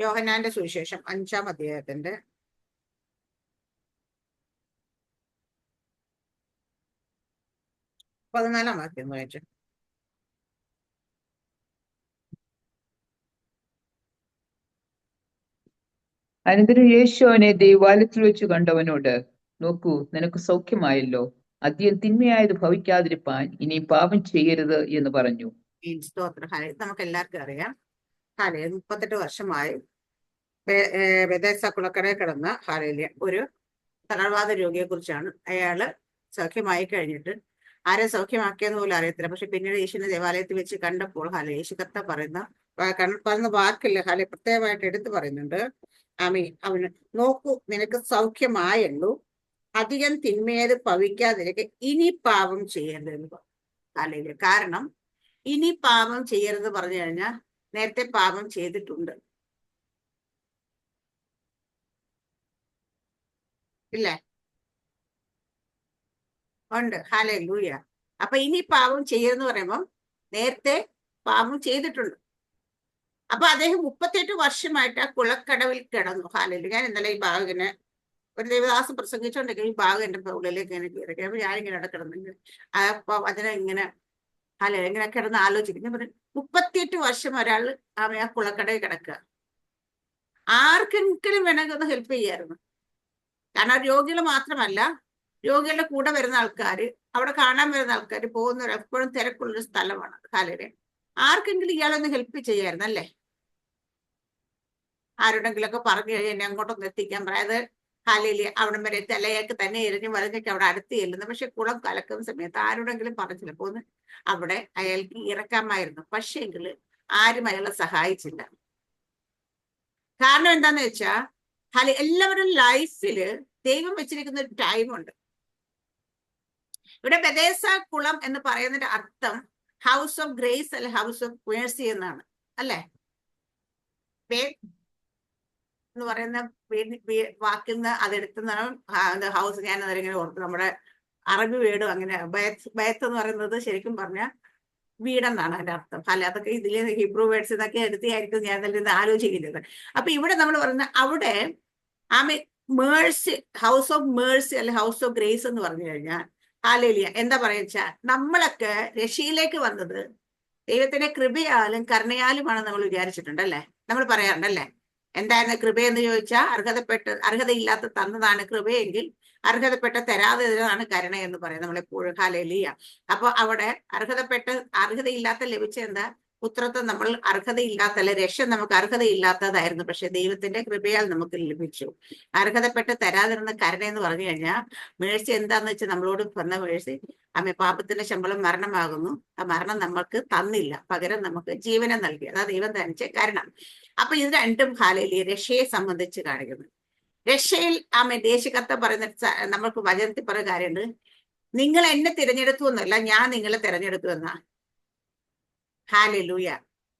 യോഹന്നാന്റെ സുവിശേഷം 5-ാം അധ്യായത്തിന്റെ 14-ാം വാക്യം വായിച്ചു. അനന്തരം യേശു അവനെ ദൈവാലയത്തിൽ വെച്ച് കണ്ടവനോട്, നോക്കൂ, നിനക്ക് സൗഖ്യമായല്ലോ, അധികം തിന്മയായത് ഭവിക്കാതിരിപ്പാൻ ഇനി പാപം ചെയ്യരുത് എന്ന് പറഞ്ഞു. സ്തോത്രം. നമുക്ക് എല്ലാവർക്കും അറിയാം, 38 വർഷമായി ബെഥേസ്ദ കുളക്കടയിൽ കിടന്ന ഒരു തളർവാദ രോഗിയെ കുറിച്ചാണ്. അയാള് സൗഖ്യമായി കഴിഞ്ഞിട്ട് ആരെ സൗഖ്യമാക്കിയെന്ന് പോലും അറിയത്തില്ല. പക്ഷെ പിന്നീട് യേശുവിനെ ദേവാലയത്തിൽ വെച്ച് കണ്ടപ്പോൾ യേശു കർത്ത പറയുന്ന വാക്കില്ല, പ്രത്യേകമായിട്ട് എടുത്തു പറയുന്നുണ്ട്. അവന്, നോക്കൂ, നിനക്ക് സൗഖ്യമായല്ലോ, അധികം തിന്മയത് ഭവിക്കാതിരിക്കെ ഇനി പാപം ചെയ്യരുത് എന്ന് പറഞ്ഞു. കാരണം ഇനി പാപം ചെയ്യരുത് പറഞ്ഞു കഴിഞ്ഞാൽ നേരത്തെ പാപം ചെയ്തിട്ടുണ്ട്, ഇല്ലേ? ഉണ്ട്. ഹല്ലേലൂയ. അപ്പൊ ഇനി പാപം ചെയ്യരുതെന്ന് പറയുമ്പം നേരത്തെ പാപം ചെയ്തിട്ടുണ്ട്. അപ്പൊ അദ്ദേഹം 38 വർഷമായിട്ട് ആ കുളക്കടവിൽ കിടന്നു. ഹല്ലേലൂയ. ഞാൻ ഇന്നലെ ഈ ഭാഗിനെ ഒരു ദേവദാസം പ്രസംഗിച്ചോണ്ടെങ്കിൽ ഈ ഭാഗം എന്റെ ഉള്ളിലേക്ക് എനിക്ക് ഇറക്കി. അപ്പൊ ഞാനിങ്ങനെ കിടന്നിങ്ങനെ അപ്പൊ അതിനെ ഇങ്ങനെ ഇങ്ങനെ കിടന്ന് ആലോചിക്കും. ഞാൻ പറഞ്ഞു, 38 വർഷം ഒരാൾ ആ കുളക്കടയിൽ കിടക്കുക. ആർക്കെങ്കിലും വേണമെങ്കിൽ ഒന്ന് ഹെൽപ്പ് ചെയ്യായിരുന്നു. കാരണം രോഗികൾ മാത്രമല്ല, രോഗികളുടെ കൂടെ വരുന്ന ആൾക്കാര്, അവിടെ കാണാൻ വരുന്ന ആൾക്കാർ, പോകുന്നവർ എപ്പോഴും തിരക്കുള്ളൊരു സ്ഥലമാണ്. കാലരെ ആർക്കെങ്കിലും ഇയാളൊന്ന് ഹെൽപ്പ് ചെയ്യായിരുന്നു അല്ലേ? ആരുടെങ്കിലൊക്കെ പറഞ്ഞു കഴിഞ്ഞാൽ എന്നെ അങ്ങോട്ടൊന്ന് എത്തിക്കാൻ പറയാതെ കാലയില് അവിടെ വരെ തലയൊക്കെ തന്നെ എരിഞ്ഞു വലഞ്ഞൊക്കെ അവിടെ അടുത്ത് ചെല്ലുന്നു. പക്ഷെ കുളം കലക്കുന്ന സമയത്ത് ആരോടെങ്കിലും പറഞ്ഞില്ല പോന്ന് അവിടെ അയാൾക്ക് ഇറക്കാമായിരുന്നു. പക്ഷേങ്കിൽ ആരും അയാളെ സഹായിച്ചില്ല. കാരണം എന്താന്ന് വെച്ചാൽ എല്ലാവരും ലൈഫില് ദൈവം വെച്ചിരിക്കുന്ന ഒരു ടൈമുണ്ട്. ഇവിടെ ബെഥേസ്ദ കുളം എന്ന് പറയുന്നതിന്റെ അർത്ഥം ഹൗസ് ഓഫ് ഗ്രേസ് അല്ലെ ഹൗസ് ഓഫ് മേഴ്സി എന്നാണ്, അല്ലെ? എന്ന് പറയുന്ന വാക്കിൽ നിന്ന് അതെടുത്തുന്ന ഹൗസ്. ഞാൻ അതിങ്ങനെ ഓർത്തു, നമ്മുടെ അറബി വീടും അങ്ങനെ ബയത്ത് എന്ന് പറയുന്നത് ശരിക്കും പറഞ്ഞാൽ വീടെന്നാണ് അതിന്റെ അർത്ഥം. അതൊക്കെ ഇതിലെ ഹിബ്രു വേർഡ്സ് ഇതൊക്കെ എടുത്തിയായിരിക്കും ഞാൻ അതിൽ നിന്ന് ആലോചിക്കുന്നത്. അപ്പൊ ഇവിടെ നമ്മൾ പറയുന്ന അവിടെ മേഴ്സി, ഹൗസ് ഓഫ് മേഴ്സി അല്ലെ ഹൗസ് ഓഫ് ഗ്രേസ് എന്ന് പറഞ്ഞു കഴിഞ്ഞാൽ ഹല്ലേലൂയ എന്താ പറയുക, നമ്മളൊക്കെ രക്ഷയിലേക്ക് വന്നത് ദൈവത്തിന്റെ കൃപയാലും കരുണയാലുമാണ് നമ്മൾ വിചാരിച്ചിട്ടുണ്ടല്ലേ? നമ്മൾ പറയാറുണ്ടല്ലേ? എന്തായിരുന്നു കൃപയെന്ന് ചോദിച്ചാൽ അർഹതയില്ലാത്ത തന്നതാണ് കൃപയെങ്കിൽ അർഹതപ്പെട്ട തരാതെയാണ് കരുണ എന്ന് പറയുന്നത് നമ്മളെപ്പോഴും. ഹല്ലേലൂയ. അപ്പൊ അവിടെ അർഹതയില്ലാത്ത ലഭിച്ച എന്താ? പുത്രത്വം നമ്മൾ അർഹതയില്ലാത്ത, അല്ലെ രക്ഷ നമുക്ക് അർഹതയില്ലാത്തതായിരുന്നു. പക്ഷെ ദൈവത്തിന്റെ കൃപയാൽ നമുക്ക് ലഭിച്ചു. അർഹതപ്പെട്ട് തരാതിരുന്ന കരുണ എന്ന് പറഞ്ഞു കഴിഞ്ഞാൽ മേഴ്സി എന്താന്ന് വെച്ചാൽ നമ്മളോട് വന്ന മേഴ്സി, പാപത്തിന്റെ ശമ്പളം മരണമാകുന്നു. ആ മരണം നമ്മൾക്ക് തന്നില്ല, പകരം നമുക്ക് ജീവനെ നൽകി. അതാ ദൈവം തനിച്ച കാരണം. അപ്പൊ ഇത് രണ്ടും ഹല്ലേലൂയ രക്ഷയെ സംബന്ധിച്ച് കാണിക്കുന്നു. രക്ഷയിൽ ദേശകർത്ത പറയുന്ന നമ്മൾക്ക് വചനത്തിൽ പറയുന്ന കാര്യമുണ്ട്, നിങ്ങൾ എന്നെ തിരഞ്ഞെടുത്തു എന്നല്ല, ഞാൻ നിങ്ങളെ തിരഞ്ഞെടുത്തു എന്നാ. ഹല്ലേലൂയ.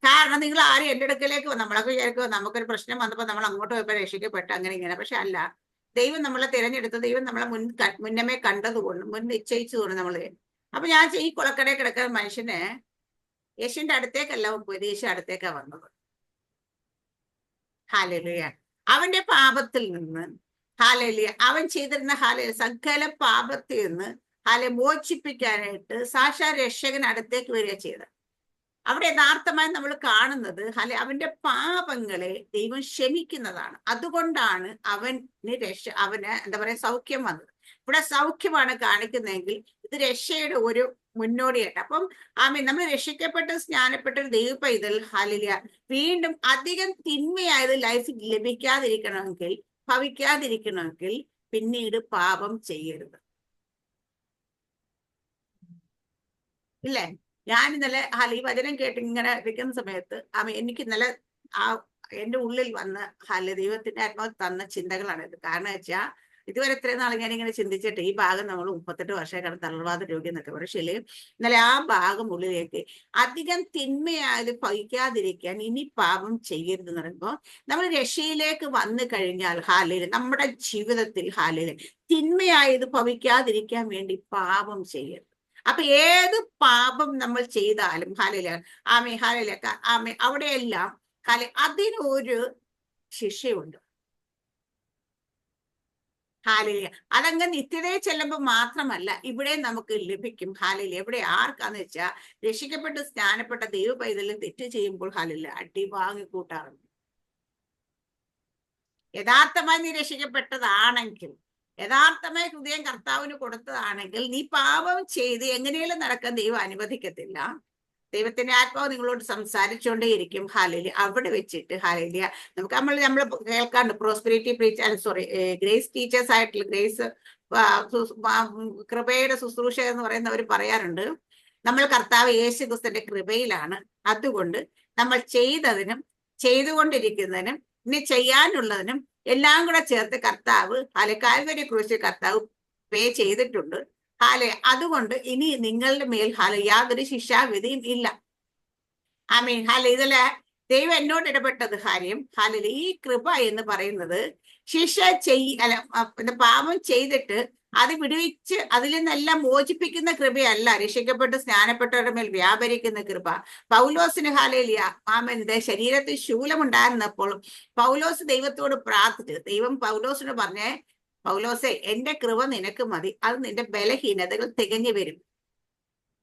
കാരണം നിങ്ങൾ ആരും എന്റെ അടുക്കലേക്ക് നമ്മളൊക്കെ വിചാരിക്കുക നമുക്കൊരു പ്രശ്നം വന്നപ്പോൾ നമ്മൾ അങ്ങോട്ട് പോയപ്പോൾ രക്ഷിക്കപ്പെട്ടു അങ്ങനെ ഇങ്ങനെ. പക്ഷെ അല്ല, ദൈവം നമ്മളെ തിരഞ്ഞെടുത്തു, ദൈവം നമ്മളെ മുന്നമേ കണ്ടതുകൊണ്ട്, മുൻ നിശ്ചയിച്ചതുകൊണ്ട് നമ്മൾ. അപ്പൊ ഞാൻ ഈ കുളക്കടയിൽ കിടക്കുന്ന മനുഷ്യന് യേശുവിന്റെ അടുത്തേക്കല്ല പോയത്, യേശു അടുത്തേക്കാ വന്നത്. ഹല്ലേലൂയ. അവന്റെ പാപത്തിൽ നിന്ന് ഹല്ലേലൂയ, അവൻ ചെയ്തിരുന്ന സകല പാപത്തിൽ നിന്ന് മോചിപ്പിക്കാനായിട്ട് സാക്ഷാ രക്ഷകൻ അടുത്തേക്ക് വരിക ചെയ്തത്. അവിടെ യഥാർത്ഥമായി നമ്മൾ കാണുന്നത് അവന്റെ പാപങ്ങളെ ദൈവം ക്ഷമിക്കുന്നതാണ്. അതുകൊണ്ടാണ് അവന് എന്താ പറയാ സൗഖ്യം വന്നത്. ഇവിടെ സൗഖ്യമാണ് കാണിക്കുന്നതെങ്കിൽ ഇത് രക്ഷയുടെ ഒരു മുന്നോടിയായിട്ട്. അപ്പം നമ്മൾ രക്ഷിക്കപ്പെട്ട് സ്നാനപ്പെട്ട ഒരു ദൈവ പൈതൽ ഹല്ലേലൂയ വീണ്ടും അധികം തിന്മയായത് ലൈഫിൽ ഭവിക്കാതിരിക്കണമെങ്കിൽ പിന്നീട് പാപം ചെയ്യരുത്, ഇല്ലേ? ഞാൻ ഇന്നലെ ഈ വചനം കേട്ട് ഇങ്ങനെ ഇരിക്കുന്ന സമയത്ത് എനിക്ക് ഇന്നലെ എന്റെ ഉള്ളിൽ വന്ന് ദൈവത്തിന്റെ ആത്മാവ് തന്ന ചിന്തകളാണിത്. കാരണം വെച്ചാൽ ഇതുവരെ ഇത്രയും നാളെ ഞാനിങ്ങനെ ചിന്തിച്ചിട്ട് ഈ ഭാഗം നമ്മൾ 38 വർഷമായിട്ട് തളർവാദ രോഗി എന്നൊക്കെ പക്ഷേ ഇന്നലെ ആ ഭാഗം ഉള്ളിലേക്ക് അധികം തിന്മയായത് ഭവിക്കാതിരിക്കാൻ ഇനി പാപം ചെയ്യരുത് എന്ന് പറയുമ്പോൾ നമ്മൾ രക്ഷയിലേക്ക് വന്നു കഴിഞ്ഞാൽ നമ്മുടെ ജീവിതത്തിൽ തിന്മയായത് ഭവിക്കാതിരിക്കാൻ വേണ്ടി പാപം ചെയ്യരുത്. അപ്പൊ ഏത് പാപം നമ്മൾ ചെയ്താലും ഹല്ലേലൂയ അവിടെയെല്ലാം അതിനൊരു ശിക്ഷയുണ്ട്. ഹാലേലിയ. അതങ്ങ് നിത്യതയിൽ ചെല്ലുമ്പോൾ മാത്രമല്ല ഇവിടെ നമുക്ക് ലഭിക്കും. ഹാലേലിയ. എവിടെ ആർക്കാന്ന് വെച്ചാൽ രക്ഷിക്കപ്പെട്ട് സ്നാനപ്പെട്ട ദൈവ പൈതലും തെറ്റ് ചെയ്യുമ്പോൾ ഹാലേലിയ അടി വാങ്ങി കൂട്ടാറുണ്ട്. യഥാർത്ഥമായി നീ രക്ഷിക്കപ്പെട്ടതാണെങ്കിൽ, യഥാർത്ഥമായി ഹൃദയം കർത്താവിന് കൊടുത്തതാണെങ്കിൽ, നീ പാപം ചെയ്ത് എങ്ങനെയും നടക്കാൻ ദൈവം അനുവദിക്കത്തില്ല. ദൈവത്തിന്റെ ആത്മാവ് നിങ്ങളോട് സംസാരിച്ചുകൊണ്ടേയിരിക്കും. ഹാലേലിയ. അവിടെ വെച്ചിട്ട് ഹാലേലിയ നമുക്ക് നമ്മൾ കേൾക്കാണ്ട് പ്രോസ്പെരിറ്റി ഗ്രേസ് ടീച്ചേഴ്സ് ആയിട്ടുള്ള ഗ്രേസ് കൃപയുടെ ശുശ്രൂഷ എന്ന് പറയുന്നവർ പറയാറുണ്ട്, നമ്മൾ കർത്താവ് യേശു ക്രിസ്തുവിന്റെ കൃപയിലാണ്. അതുകൊണ്ട് നമ്മൾ ചെയ്തതിനും ചെയ്തുകൊണ്ടിരിക്കുന്നതിനും ഇനി ചെയ്യാനുള്ളതിനും എല്ലാം കൂടെ ചേർത്ത് കർത്താവ് കാൽവരി ക്രൂശിൽ കർത്താവ് പേ ചെയ്തിട്ടുണ്ട്. അതുകൊണ്ട് ഇനി നിങ്ങളുടെ മേൽ യാതൊരു ശിക്ഷാവിധിയും ഇല്ല. ആമീൻ. ഇതില് ദൈവം എന്നോട് ഇടപെട്ടത് കാര്യം ഈ കൃപ എന്ന് പറയുന്നത് ശിക്ഷ പാപം ചെയ്തിട്ട് അത് വിടുവിച്ച് അതിൽ നിന്നെല്ലാം മോചിപ്പിക്കുന്ന കൃപയല്ല. രക്ഷിക്കപ്പെട്ട് സ്നാനപ്പെട്ടവരുടെ മേൽ വ്യാപരിക്കുന്ന കൃപ. പൗലോസിന് ആമേന്റെ ശരീരത്തിൽ ശൂലമുണ്ടായിരുന്നപ്പോൾ പൗലോസ് ദൈവത്തോട് പ്രാർത്ഥിച്ചു. ദൈവം പൗലോസിന് പറഞ്ഞേ, പൗലോസെ, എന്റെ കൃപ നിനക്ക് മതി, അത് നിന്റെ ബലഹീനതകൾ തികഞ്ഞു വരും.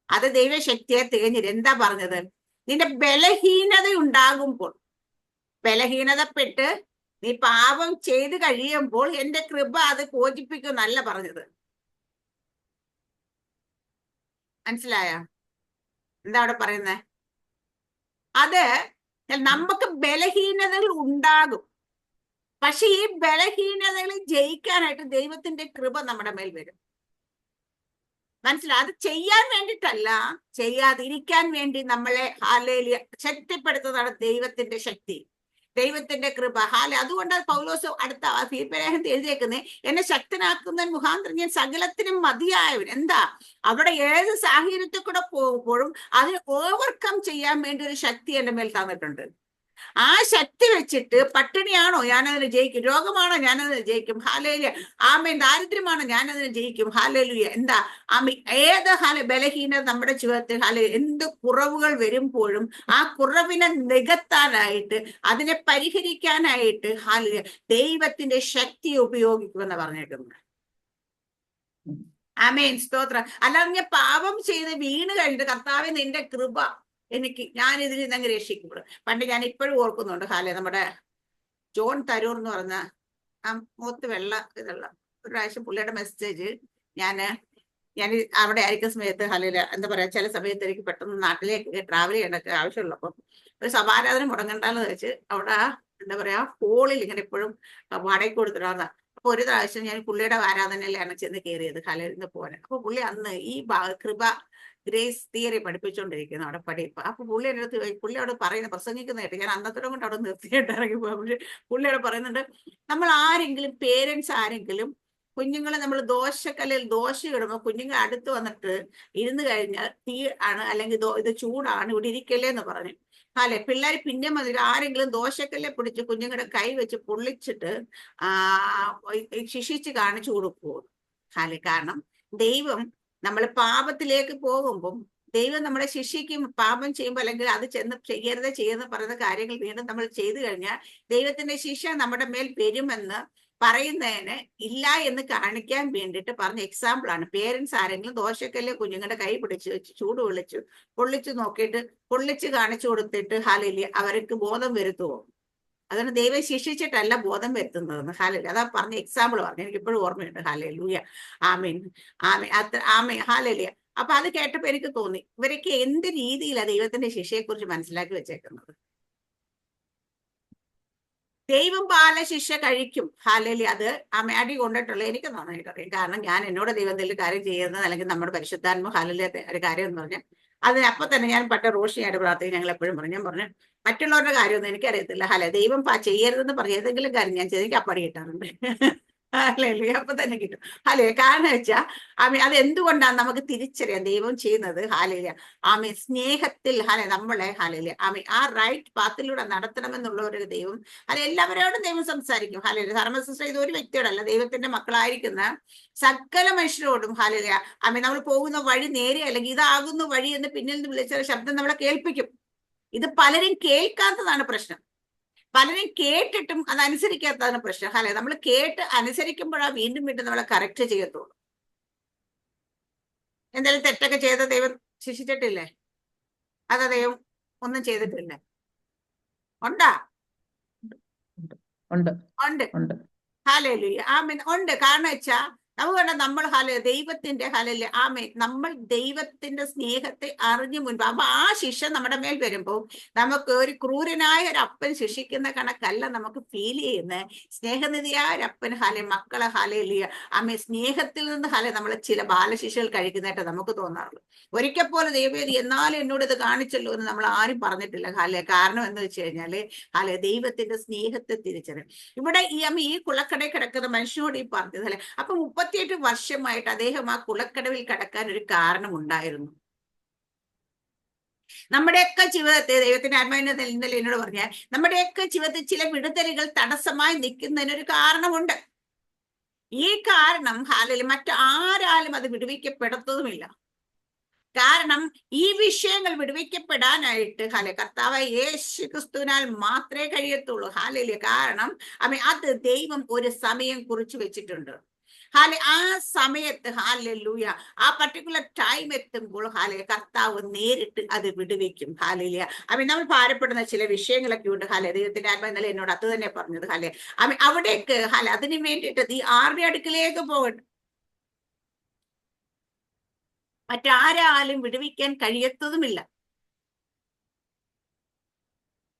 അത് ദൈവശക്തിയെ തികഞ്ഞു. എന്താ പറഞ്ഞത്? നിന്റെ ബലഹീനത ഉണ്ടാകുമ്പോൾ, ബലഹീനതപ്പെട്ട് നീ പാപം ചെയ്ത് കഴിയുമ്പോൾ എന്റെ കൃപ അത് പോഷിപ്പിക്കുന്നല്ല പറഞ്ഞത്. മനസ്സിലായ എന്താ അവിടെ പറയുന്നേ? അത് നമുക്ക് ബലഹീനതകൾ ഉണ്ടാകും. പക്ഷെ ഈ ബലഹീനതകളിൽ ജയിക്കാനായിട്ട് ദൈവത്തിന്റെ കൃപ നമ്മുടെ മേൽ വരും. മനസ്സിലായി? അത് ചെയ്യാൻ വേണ്ടിയിട്ടല്ല, ചെയ്യാതിരിക്കാൻ വേണ്ടി നമ്മളെ ശക്തിപ്പെടുത്തുന്നതാണ് ദൈവത്തിന്റെ ശക്തി, ദൈവത്തിന്റെ കൃപ. അതുകൊണ്ട് പൗലോസ് അടുത്ത ഫിലിപ്പിലേഖനത്തിൽ എഴുതിയേക്കുന്നത്, എന്നെ ശക്തനാക്കുന്നതിന് മുഖാന്തരം ഞാൻ സകലത്തിനും മതിയായവൻ. എന്താ? അവിടെ ഏത് സാഹചര്യത്തിൽ കൂടെ പോകുമ്പോഴും അതിന് ഓവർകം ചെയ്യാൻ വേണ്ടി ഒരു ശക്തി എന്റെ മേൽ തന്നിട്ടുണ്ട്. ആ ശക്തി വെച്ചിട്ട് പട്ടിണിയാണോ ഞാനതിനെ ജയിക്കും, രോഗമാണോ ഞാനതിനെ ജയിക്കും. ഹാലേലുയ. ആമേൻ. ദാരിദ്ര്യമാണോ ഞാനതിനെ ജയിക്കും. ഹാലേലുയ. എന്താ? ഏത് ബലഹീനത നമ്മുടെ ജീവിതത്തിൽ എന്ത് കുറവുകൾ വരുമ്പോഴും ആ കുറവിനെ നികത്താനായിട്ട്, അതിനെ പരിഹരിക്കാനായിട്ട് ദൈവത്തിന്റെ ശക്തി ഉപയോഗിക്കുമെന്ന് പറഞ്ഞേക്കുന്നത്. ആമേൻ. സ്തോത്രം. അല്ലാതെ ഞാൻ പാപം ചെയ്ത് വീണ് കഴിഞ്ഞിട്ട് കർത്താവേ നിന്റെ കൃപ ഞാൻ ഇതിൽ നിന്ന് രക്ഷിക്കപ്പെടും. പണ്ട് ഞാൻ ഇപ്പോഴും ഓർക്കുന്നുണ്ട് നമ്മുടെ ജോൺ തരൂർ എന്ന് പറഞ്ഞ ആ മുഖത്ത് വെള്ള ഇതുള്ള ഒരു പ്രാവശ്യം പുള്ളിയുടെ മെസ്സേജ് ഞാൻ അവിടെ ആയിരിക്കുന്ന സമയത്ത് എന്താ പറയാ, ചില സമയത്ത് എനിക്ക് പെട്ടെന്ന് നാട്ടിലേക്ക് ട്രാവൽ ചെയ്യേണ്ടൊക്കെ ആവശ്യമുള്ളപ്പം ഒരു സമാരാധന മുടങ്ങണ്ടെന്ന് വെച്ച് അവിടെ എന്താ പറയാ ഹോളിൽ ഇങ്ങനെ എപ്പോഴും വാടകയ്ക്ക് കൊടുത്തിട്ടാണ്. അപ്പൊ ഒരു പ്രാവശ്യം ഞാൻ പുള്ളിയുടെ ആരാധനയിലാണ് ചെന്ന് കയറിയത് നിന്ന് പോകാൻ. അപ്പൊ പുള്ളി അന്ന് ഈ കൃപ ഗ്രേസ് തിയറി പഠിപ്പിച്ചുകൊണ്ടിരിക്കുന്നു അവിടെ പഠിപ്പ്. അപ്പൊ പുള്ളിയോട് പറയുന്ന പ്രസംഗിക്കുന്നതായിട്ട് ഞാൻ അന്നത്തോളം കൊണ്ട് അവിടെ നിർത്തിയിട്ട് ഇറങ്ങി പോകാം. പക്ഷെ പുള്ളിയോട് പറയുന്നുണ്ട്, നമ്മൾ ആരെങ്കിലും പേരൻസ് ആരെങ്കിലും കുഞ്ഞുങ്ങളെ നമ്മൾ ദോശക്കല്ലിൽ ദോശ ഇടുമ്പോൾ കുഞ്ഞുങ്ങൾ അടുത്ത് വന്നിട്ട് ഇരുന്ന് കഴിഞ്ഞാൽ തീ ആണ് അല്ലെങ്കിൽ ഇത് ചൂടാണ്, ഇവിടെ ഇരിക്കല്ലേ എന്ന് പറഞ്ഞു. പിള്ളേർ പിന്നെ മതി ആരെങ്കിലും ദോശക്കല്ലെ പിടിച്ച് കുഞ്ഞുങ്ങളുടെ കൈ വെച്ച് പൊള്ളിച്ചിട്ട് ശിക്ഷിച്ച് കാണിച്ചു കൊടുക്കുമോ? കാരണം ദൈവം നമ്മൾ പാപത്തിലേക്ക് പോകുമ്പം ദൈവം നമ്മളെ ശിക്ഷിക്കും. പാപം ചെയ്യുമ്പോൾ അല്ലെങ്കിൽ അത് ചെയ്യരുത് പറയുന്ന കാര്യങ്ങൾ വീണ്ടും നമ്മൾ ചെയ്തു കഴിഞ്ഞാൽ ദൈവത്തിന്റെ ശിക്ഷ നമ്മുടെ മേൽ വരുമെന്ന് പറയുന്നതിന് ഇല്ല എന്ന് കാണിക്കാൻ വേണ്ടിയിട്ട് പറഞ്ഞ എക്സാമ്പിൾ ആണ്. പേരൻസ് ആരെങ്കിലും ദോശക്കല്ല് കുഞ്ഞുങ്ങളുടെ കൈ പിടിച്ച് വെച്ച് ചൂട് പൊള്ളിച്ചു നോക്കിയിട്ട് പൊള്ളിച്ച് കാണിച്ചു കൊടുത്തിട്ട് അവർക്ക് ബോധം വരുത്തുമോ? അതുകൊണ്ട് ദൈവം ശിക്ഷിച്ചിട്ടല്ല ബോധം വരുത്തുന്നതെന്ന്. അതാ പറഞ്ഞ എക്സാമ്പിൾ പറഞ്ഞു, എനിക്ക് ഇപ്പോഴും ഓർമ്മയുണ്ട്. ഹാലേലൂയ. ആമേൻ. ആമേൻ. ഹാലേലൂയ. അപ്പൊ അത് കേട്ടപ്പോ എനിക്ക് തോന്നി, ഇവരൊക്കെ എന്ത് രീതിയിലാണ് ദൈവത്തിന്റെ ശിക്ഷയെക്കുറിച്ച് മനസ്സിലാക്കി വെച്ചേക്കുന്നത്. ദൈവം ബാലശിക്ഷ കഴിക്കും. അത് അടി കൊണ്ടിട്ടുള്ള എനിക്ക് നന്നായിട്ട് അറിയാം. കാരണം ഞാൻ എന്നോട് ദൈവം എന്തെങ്കിലും കാര്യം ചെയ്യുന്നത് അല്ലെങ്കിൽ നമ്മുടെ പരിശുദ്ധാത്മ ഒരു കാര്യം എന്ന് പറഞ്ഞാൽ അതിനപ്പം തന്നെ ഞാൻ റോഷിയായിട്ട് പ്രാർത്ഥിക്കും. ഞങ്ങൾ എപ്പോഴും പറഞ്ഞു, ഞാൻ പറഞ്ഞു മറ്റുള്ളവരുടെ കാര്യമൊന്നും എനിക്കറിയത്തില്ല. ദൈവം ചെയ്യരുതെന്ന് പറഞ്ഞ ഏതെങ്കിലും കാര്യം ഞാൻ ചെയ്തെങ്കിൽ അപ്പടി കിട്ടാറുണ്ട്. അപ്പൊ തന്നെ കിട്ടും. കാരണം വെച്ചാൽ അത് എന്തുകൊണ്ടാണ് നമുക്ക് തിരിച്ചറിയാം ദൈവം ചെയ്യുന്നത്. സ്നേഹത്തിൽ നമ്മളെ ആ റൈറ്റ് പാത്തിലൂടെ നടത്തണമെന്നുള്ള ഒരു ദൈവം എല്ലാവരോടും ദൈവം സംസാരിക്കും. ധർമ്മശിഷ്ട ഇത് ഒരു വ്യക്തിയോടല്ല, ദൈവത്തിന്റെ മക്കളായിരിക്കുന്ന സകല മനുഷ്യരോടും നമ്മൾ പോകുന്ന വഴി നേരെ അല്ലെങ്കിൽ ഇതാകുന്ന വഴി എന്ന് പിന്നിൽ നിന്ന് വിളിച്ച ശബ്ദം നമ്മളെ കേൾപ്പിക്കും. ഇത് പലരും കേൾക്കാത്തതാണ് പ്രശ്നം. പലരും കേട്ടിട്ടും അതനുസരിക്കാത്തതാണ് പ്രശ്നം. അല്ലെ, നമ്മൾ കേട്ട് അനുസരിക്കുമ്പോഴാണ് വീണ്ടും വീണ്ടും നമ്മളെ കറക്റ്റ് ചെയ്യത്തുള്ളൂ. എന്തായാലും തെറ്റൊക്കെ ചെയ്ത ദൈവം ശിക്ഷിച്ചിട്ടില്ലേ? അതാ ദൈവം ഒന്നും ചെയ്തിട്ടില്ലേ? ഉണ്ടാ? ഉണ്ട്, ഉണ്ട്. ഉണ്ട്. ഹല്ലേലൂയ, ആമേൻ. ഉണ്ട്. കാരണം വെച്ചാ നമുക്ക് വേണ്ട, നമ്മൾ ദൈവത്തിന്റെ ആമേൻ, നമ്മൾ ദൈവത്തിന്റെ സ്നേഹത്തെ അറിഞ്ഞു മുൻപ് അപ്പൊ ആ ശിക്ഷ നമ്മുടെ മേൽ വരുമ്പോൾ നമുക്ക് ഒരു ക്രൂരനായ ഒരു അപ്പൻ ശിക്ഷിക്കുന്ന കണക്കല്ല നമുക്ക് ഫീൽ ചെയ്യുന്നത്. സ്നേഹനിധിയായ ഒരു അപ്പൻ മക്കളെ ആമേ സ്നേഹത്തിൽ നിന്ന് നമ്മൾ ചില ബാലശിക്ഷകൾ കഴിക്കുന്നതായിട്ട് നമുക്ക് തോന്നാറുള്ളൂ. ഒരിക്കൽ പോലെ ദൈവം എന്നാലും എന്നോട് ഇത് കാണിച്ചല്ലോ എന്ന് നമ്മൾ ആരും പറഞ്ഞിട്ടില്ല. കാരണം എന്ന് വെച്ച് കഴിഞ്ഞാല് ദൈവത്തിന്റെ സ്നേഹത്തെ തിരിച്ചറിയും. ഇവിടെ ഈ കുളക്കടയിൽ കിടക്കുന്ന മനുഷ്യനോട് ഈ പറഞ്ഞത് അപ്പൊ 38 വർഷമായിട്ട് അദ്ദേഹം ആ കുളക്കടവിൽ കിടക്കാൻ ഒരു കാരണം ഉണ്ടായിരുന്നു. നമ്മുടെയൊക്കെ ജീവിതത്തെ ദൈവത്തിന്റെ ആത്മാവിനെ ഇന്നലെ എന്നോട് പറഞ്ഞാൽ നമ്മുടെയൊക്കെ ജീവിതത്തിൽ ചില വിടുതലുകൾ തടസ്സമായി നിൽക്കുന്നതിനൊരു കാരണമുണ്ട്. ഈ കാരണം മറ്റാരാലും അത് വിടുവിക്കപ്പെടത്തതുമില്ല. കാരണം ഈ വിഷയങ്ങൾ വിടുവിക്കപ്പെടാനായിട്ട് കർത്താവായ യേശു ക്രിസ്തുവിനാൽ മാത്രമേ കഴിയത്തുള്ളൂ. കാരണം അത് ദൈവം ഒരു സമയം കുറിച്ച് വെച്ചിട്ടുണ്ട്. ആ സമയത്ത് ആ പർട്ടിക്കുലർ ടൈം എത്തുമ്പോൾ കർത്താവ് നേരിട്ട് അത് വിടുവിക്കും. നമ്മൾ ഭാരപ്പെടുന്ന ചില വിഷയങ്ങളൊക്കെ ഉണ്ട്. ദൈവത്തിന്റെ ആത്മാ ഇന്നലെ എന്നോട് അത് തന്നെ പറഞ്ഞത്. അവിടേക്ക് അതിനു വേണ്ടിയിട്ട് നീ ആരുടെ അടുക്കിലേക്ക് പോകട്ടെ, മറ്റാരാലും വിടുവിക്കാൻ കഴിയത്തതുമില്ല.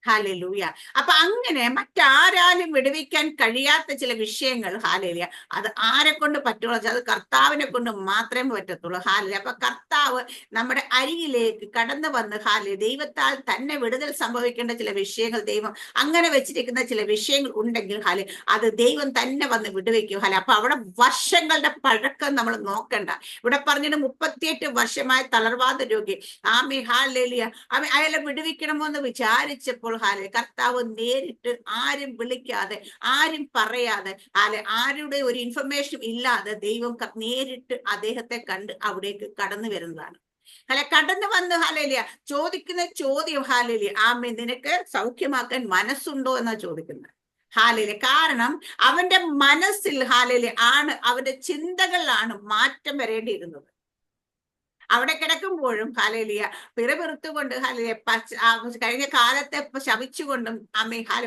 ഹല്ലേലൂയ. അപ്പൊ അങ്ങനെ മറ്റാരാലും വിടുവിക്കാൻ കഴിയാത്ത ചില വിഷയങ്ങൾ അത് ആരെ കൊണ്ട് പറ്റുള്ളൂ? അത് കർത്താവിനെ കൊണ്ട് മാത്രമേ പറ്റത്തുള്ളൂ. അപ്പൊ കർത്താവ് നമ്മുടെ അരികിലേക്ക് കടന്നു വന്ന് ദൈവത്താൽ തന്നെ വിടുതൽ സംഭവിക്കേണ്ട ചില വിഷയങ്ങൾ, ദൈവം അങ്ങനെ വെച്ചിരിക്കുന്ന ചില വിഷയങ്ങൾ ഉണ്ടെങ്കിൽ അത് ദൈവം തന്നെ വന്ന് വിടുവിക്കും. അപ്പൊ അവിടെ വർഷങ്ങളുടെ പഴക്കം നമ്മൾ നോക്കണ്ട. ഇവിടെ പറഞ്ഞിട്ട് 38 വർഷമായ തളർവാദ രോഗി അയാളെ വിടുവിക്കണമോ എന്ന് വിചാരിച്ചപ്പോൾ കർത്താവ് നേരിട്ട് ആരും വിളിക്കാതെ ആരും പറയാതെ ആരുടെ ഒരു ഇൻഫർമേഷനും ഇല്ലാതെ ദൈവം നേരിട്ട് അദ്ദേഹത്തെ കണ്ട് അവിടേക്ക് കടന്നു വരുന്നതാണ്. കടന്നു വന്ന് ചോദിക്കുന്ന ചോദ്യം നിനക്ക് സൗഖ്യമാക്കാൻ മനസ്സുണ്ടോ എന്നാ ചോദിക്കുന്നത്. കാരണം അവന്റെ മനസ്സിൽ ആണ്, അവന്റെ ചിന്തകളിലാണ് മാറ്റം വരേണ്ടിയിരുന്നത്. അവിടെ കിടക്കുമ്പോഴും പിറപിറുത്തുകൊണ്ട് കഴിഞ്ഞ കാലത്തെ ശപിച്ചുകൊണ്ടും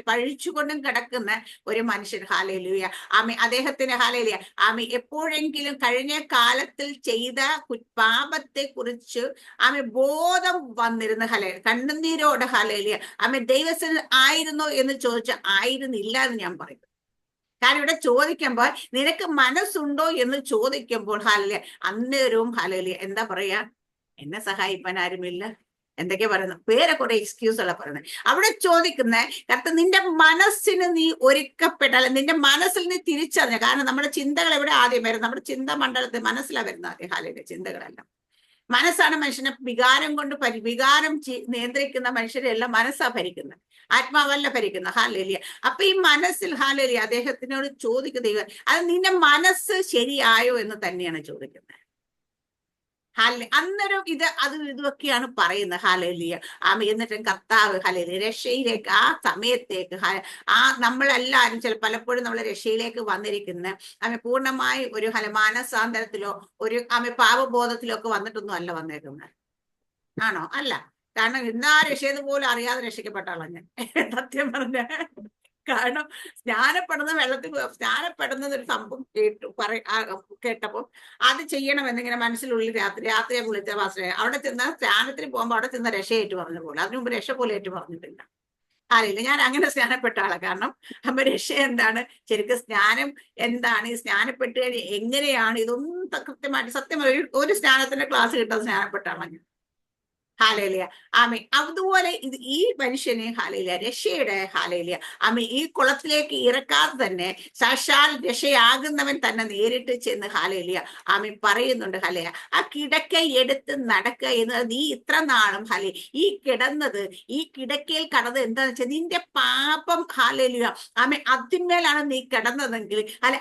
പഴിച്ചുകൊണ്ടും കിടക്കുന്ന ഒരു മനുഷ്യൻ അദ്ദേഹത്തിന് എപ്പോഴെങ്കിലും കഴിഞ്ഞ കാലത്തിൽ ചെയ്ത പാപത്തെ കുറിച്ച് ബോധം വന്നിരുന്ന കണ്ണുനീരോട് ദൈവസ്ഥൻ ആയിരുന്നോ എന്ന് ചോദിച്ചാൽ ആയിരുന്നില്ല എന്ന് ഞാൻ പറയും. കാരണം ഇവിടെ ചോദിക്കുമ്പോൾ നിനക്ക് മനസ്സുണ്ടോ എന്ന് ചോദിക്കുമ്പോൾ അന്നേരവും എന്താ പറയാ, എന്നെ സഹായിപ്പാൻ ആരുമില്ല, എന്തൊക്കെയാ പറയുന്നത്, വേറെ കുറെ എക്സ്ക്യൂസുകളാണ് പറയുന്നത്. അവിടെ ചോദിക്കുന്ന കാരണം നിന്റെ മനസ്സിന് നീ ഒരുക്കപ്പെട്ടാൽ, നിന്റെ മനസ്സിൽ നീ തിരിച്ചറിഞ്ഞ, കാരണം നമ്മുടെ ചിന്തകൾ എവിടെ ആദ്യം വരുന്നത്? നമ്മുടെ ചിന്ത മണ്ഡലത്തിൽ മനസ്സിലാണ് വരുന്നത് ആദ്യം. ചിന്തകളെല്ലാം മനസ്സാണ് മനുഷ്യനെ വികാരം കൊണ്ട് വികാരം നിയന്ത്രിക്കുന്ന മനുഷ്യരെല്ലാം മനസ്സാ ഭരിക്കുന്നത്, ആത്മാവല്ല ഭരിക്കുന്നത്. അപ്പൊ ഈ മനസ്സിൽ അദ്ദേഹത്തിനോട് ചോദിക്കുന്ന അത് നിന്റെ മനസ്സ് ശരിയായോ എന്ന് തന്നെയാണ് ചോദിക്കുന്നത്. അന്നേരം ഇതൊക്കെയാണ് പറയുന്നത്. എന്നിട്ട് കർത്താവ് രക്ഷയിലേക്ക് ആ സമയത്തേക്ക് നമ്മളെല്ലാരും പലപ്പോഴും നമ്മൾ രക്ഷയിലേക്ക് വന്നിരിക്കുന്ന പൂർണ്ണമായി ഒരു മാനസാന്തരത്തിലോ ഒരു പാപബോധത്തിലോ ഒക്കെ വന്നിട്ടൊന്നും അല്ല വന്നേക്കുന്നത്. ആണോ? അല്ല. കാരണം ഇന്നാ രക്ഷയത് പോലും അറിയാതെ രക്ഷിക്കപ്പെട്ട ആളാ ഞാൻ, സത്യം പറഞ്ഞ. കാരണം സ്നാനപ്പെടുന്നത് ഒരു സംഭവം കേട്ടപ്പോ അത് ചെയ്യണമെന്നിങ്ങനെ മനസ്സിനുള്ളിൽ രാത്രിയെ കുളിച്ച പാസ്റ്ററെ അവിടെ ചെന്ന സ്നാനത്തിന് പോകുമ്പോ അവിടെ ചെന്ന രക്ഷയേറ്റ് പറഞ്ഞ പോലെ, അതിനു മുമ്പ് രക്ഷ പോലെ ഏറ്റു പറഞ്ഞിട്ടില്ല. ഞാൻ അങ്ങനെ സ്നാനപ്പെട്ട ആളാ. കാരണം രക്ഷ എന്താണ്, ശരിക്കും സ്നാനം എന്താണ്, ഈ സ്നാനപ്പെട്ട് കഴിഞ്ഞ് എങ്ങനെയാണ്, ഇതൊന്നും കൃത്യമായിട്ട് സത്യമായി ഒരു സ്നാനത്തിന്റെ ക്ലാസ് കിട്ടാൻ സ്നാനപ്പെട്ട ആളാ ഞാൻ. അതുപോലെ ഈ മനുഷ്യന് രക്ഷയുടെ ഈ കുളത്തിലേക്ക് ഇറക്കാതെ തന്നെ സാക്ഷാൽ രക്ഷയാകുന്നവൻ തന്നെ നേരിട്ട് ചെന്ന് പറയുന്നുണ്ട് ആ കിടക്ക എടുത്ത് നടക്കുക എന്നത്. നീ ഇത്ര നാളും ഈ കിടന്നത്, ഈ കിടക്കയിൽ കടന്നത് എന്താന്ന് വെച്ചാൽ നിന്റെ പാപം അതിന്മേലാണ് നീ കിടന്നതെങ്കിൽ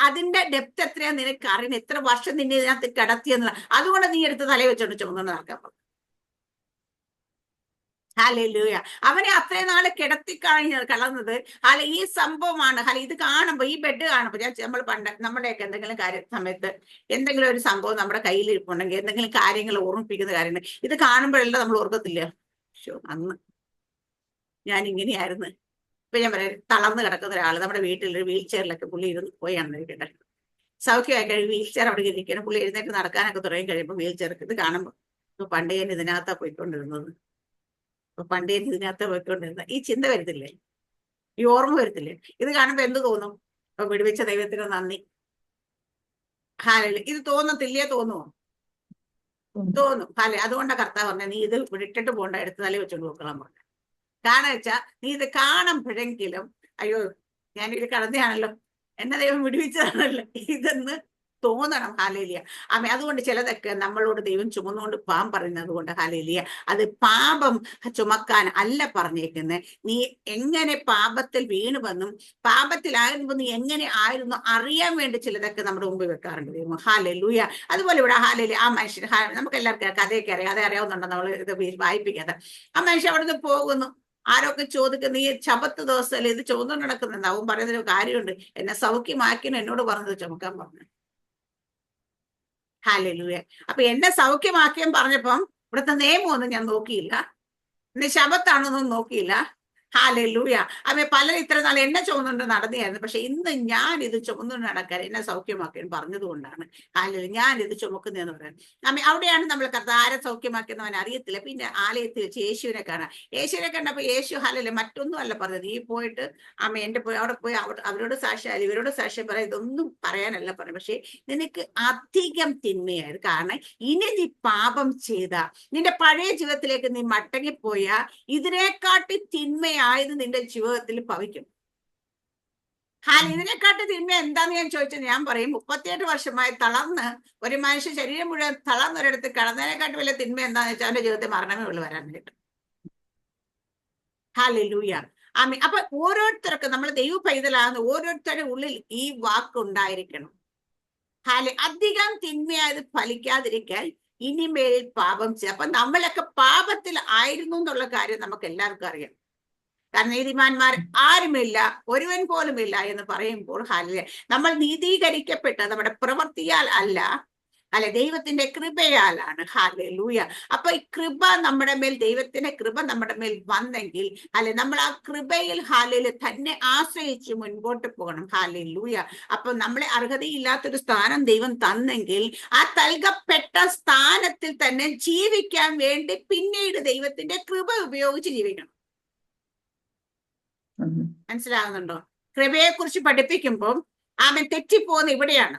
അതിന്റെ ഡെപ്ത് എത്രയാ നിനക്ക് അറിയുന്നത്, എത്ര വർഷം നിന്നെ ഇതിനകത്ത് കിടത്തിയെന്നുള്ള. അതുകൊണ്ട് നീ എടുത്ത് തലയിൽ വെച്ചോണ്ട് ചുമന്നു നടക്കാൻ. ഹല്ലേലൂയ. അവനെ അത്രയും നാള് കളഞ്ഞത് ഈ സംഭവമാണ്. ഇത് കാണുമ്പോ, ഈ ബെഡ് കാണുമ്പോ, നമ്മൾ പണ്ട് നമ്മുടെയൊക്കെ എന്തെങ്കിലും കാര്യ സമയത്ത് എന്തെങ്കിലും ഒരു സംഭവം നമ്മുടെ കയ്യിൽ ഇരിപ്പുണ്ടെങ്കിൽ, എന്തെങ്കിലും കാര്യങ്ങൾ ഓർമ്മിപ്പിക്കുന്ന കാര്യങ്ങൾ ഇത് കാണുമ്പോഴെല്ലാം നമ്മൾ ഓർക്കത്തില്ല, അന്ന് ഞാൻ ഇങ്ങനെയായിരുന്നു. ഇപ്പൊ ഞാൻ പറയാം, തളർന്ന് കിടക്കുന്ന ഒരാൾ നമ്മുടെ വീട്ടിൽ വീൽ ചെയറിലൊക്കെ പുള്ളി ഇരുന്ന് പോയാണെന്നിരിക്കട്ടെ, സൗഖ്യമായി കഴിഞ്ഞ് വീൽ ചെയർ അവിടെ ഇരിക്കണം, പുള്ളി എഴുന്നേറ്റ് നടക്കാനൊക്കെ തുടങ്ങി കഴിയുമ്പോൾ വീൽ ചെയർ ഇത് കാണുമ്പോൾ പണ്ട് ഞാൻ ഇതിനകത്താ പോയിക്കൊണ്ടിരുന്നത്, പണ്ട് ഞാൻ ഇതിനകത്താ പോയിക്കൊണ്ടിരുന്നത്, ഈ ചിന്ത വരത്തില്ലേ, ഈ ഓർമ്മ വരത്തില്ലേ? ഇത് കാണുമ്പോ എന്ത് തോന്നും? അപ്പൊ വിടുവിച്ച ദൈവത്തിന് നന്ദി. ഇത് തോന്നത്തില്ലേ? തോന്നുമോ? തോന്നും. അതുകൊണ്ടാ കർത്താവ് പറഞ്ഞ, നീ ഇത് ഇട്ടിട്ട് പോകണ്ട, എടുത്ത് തലയിൽ വെച്ചോണ്ട് നോക്കണം പറഞ്ഞു. കാരണം വെച്ചാ നീ ഇത് കാണുമ്പോഴെങ്കിലും അയ്യോ ഞാനിത് കടന്നയാണല്ലോ, എന്നെ ദൈവം വിടുവിച്ചതാണല്ലോ, ഇതെന്ന് തോന്നണം. ഹല്ലേലൂയ. അതുകൊണ്ട് ചിലതൊക്കെ നമ്മളോട് ദൈവം ചുമന്നുകൊണ്ട് പാപം പറയുന്നത് കൊണ്ട് ഹല്ലേലൂയ, അത് പാപം ചുമക്കാൻ അല്ല പറഞ്ഞേക്കുന്നത്. നീ എങ്ങനെ പാപത്തിൽ വീണുവെന്നും പാപത്തിലായിരുന്നു നീ എങ്ങനെ ആയിരുന്നു അറിയാൻ വേണ്ടി ചിലതൊക്കെ നമ്മുടെ മുമ്പ് വെക്കാറുണ്ട് ദൈവം. ഹല്ലേലൂയ. അതുപോലെ ഇവിടെ ഹല്ലേലൂയ, ആ മനുഷ്യൻ, നമുക്ക് എല്ലാവർക്കും കഥയൊക്കെ അറിയാം, അത് അറിയാവുന്നുണ്ടോ നമ്മൾ ഇത് വായിപ്പിക്കാതെ. ആ മനുഷ്യൻ അവിടുന്ന് പോകുന്നു, ആരൊക്കെ ചോദിക്കുന്നു, നീ ശബത്ത് ദിവസമല്ലേ ഇത് ചുമന്നുകൊണ്ട് നടക്കുന്നുണ്ട്? അവൻ പറയുന്നൊരു കാര്യമുണ്ട്, എന്നെ സൗഖ്യമാക്കിന് എന്നോട് പറഞ്ഞത് ചുമക്കാൻ പറഞ്ഞു. ഹല്ലേലൂയ. അപ്പൊ എന്നെ സൗഖ്യമാക്കിയും പറഞ്ഞപ്പം ഇവിടുത്തെ നിയമമൊന്നും ഞാൻ നോക്കിയില്ല, ഇന്ന് ശബത്താണോന്നും നോക്കിയില്ല. ഹല്ലേലൂയ. പലരും ഇത്ര നാൾ എന്നെ ചുമന്നുകൊണ്ട് നടന്നെയായിരുന്നു, പക്ഷെ ഇന്ന് ഞാൻ ഇത് ചുമന്നുകൊണ്ട് നടക്കാൻ എന്നെ സൗഖ്യമാക്കിയെന്ന് പറഞ്ഞതുകൊണ്ടാണ് ഹല്ലേലൂയ ഞാൻ ഇത് ചുമക്കുന്നതെന്ന് പറയുന്നത്. അവിടെയാണ് നമ്മൾ ആരെ സൗഖ്യമാക്കുന്നവൻ അറിയത്തില്ല. പിന്നെ ആലയത്തിൽ വെച്ച് യേശുവിനെ കാണാം. യേശുവിനെ കണ്ടപ്പോൾ യേശു ഹല്ലേലൂയ മറ്റൊന്നും അല്ല പറഞ്ഞത്, ഈ പോയിട്ട് എന്റെ പോയി അവിടെ പോയി അവരോട് സാക്ഷ്യം ഇവരോട് സാക്ഷ്യം പറയാം, ഇതൊന്നും പറയാനല്ല പറഞ്ഞു, പക്ഷെ നിനക്ക് അധികം തിന്മയായത്. കാരണം ഇനി നീ പാപം ചെയ്ത നിന്റെ പഴയ ജീവിതത്തിലേക്ക് നീ മടങ്ങിപ്പോയാ ഇതിനെക്കാട്ടി തിന്മയായത് നിന്റെ ജീവിതത്തിൽ ഭവിക്കും. ഇതിനെക്കാട്ടി തിന്മ എന്താന്ന് ഞാൻ ചോദിച്ചത്, ഞാൻ പറയും 38 വർഷമായി തളർന്ന് ഒരു മനുഷ്യ ശരീരം മുഴുവൻ തളർന്നൊരിടത്ത് കിടന്നതിനെക്കാട്ടി വലിയ തിന്മ എന്താന്ന് വെച്ചാൽ അവന്റെ ജീവിതത്തിൽ മരണമേ ഉള്ളു വരാൻ വേണ്ടിട്ട്. ഹല്ലേലൂയ. അപ്പൊ ഓരോരുത്തർക്കും നമ്മൾ ദൈവ പൈതലാകുന്ന ഓരോരുത്തരുടെ ഉള്ളിൽ ഈ വാക്കുണ്ടായിരിക്കണം. അധികം തിന്മയായത് ഫലിക്കാതിരിക്കാൻ ഇനിമേൽ പാപം ചെയ്യുക. അപ്പൊ നമ്മളൊക്കെ പാപത്തിൽ ആയിരുന്നു എന്നുള്ള കാര്യം നമുക്ക് എല്ലാവർക്കും അറിയാം. കാരണം നീതിമാന്മാർ ആരുമില്ല, ഒരുവൻ പോലും ഇല്ല എന്ന് പറയുമ്പോൾ നമ്മൾ നീതീകരിക്കപ്പെട്ട നമ്മുടെ പ്രവൃത്തിയാൽ അല്ല, ദൈവത്തിന്റെ കൃപയാലാണ്. ഹല്ലേലൂയ. അപ്പൊ ഈ കൃപ നമ്മുടെ മേൽ, ദൈവത്തിന്റെ കൃപ നമ്മുടെ മേൽ വന്നെങ്കിൽ നമ്മൾ ആ കൃപയിൽ തന്നെ ആശ്രയിച്ച് മുൻപോട്ട് പോകണം. ഹല്ലേലൂയ. അപ്പൊ നമ്മളെ അർഹതയില്ലാത്തൊരു സ്ഥാനം ദൈവം തന്നെങ്കിൽ ആ നൽകപ്പെട്ട സ്ഥാനത്തിൽ തന്നെ ജീവിക്കാൻ വേണ്ടി പിന്നീട് ദൈവത്തിന്റെ കൃപ ഉപയോഗിച്ച് ജീവിക്കണം. മനസ്സിലാകുന്നുണ്ടോ? കൃപയെ കുറിച്ച് പഠിപ്പിക്കുമ്പോൾ തെറ്റിപ്പോകുന്ന ഇവിടെയാണ്.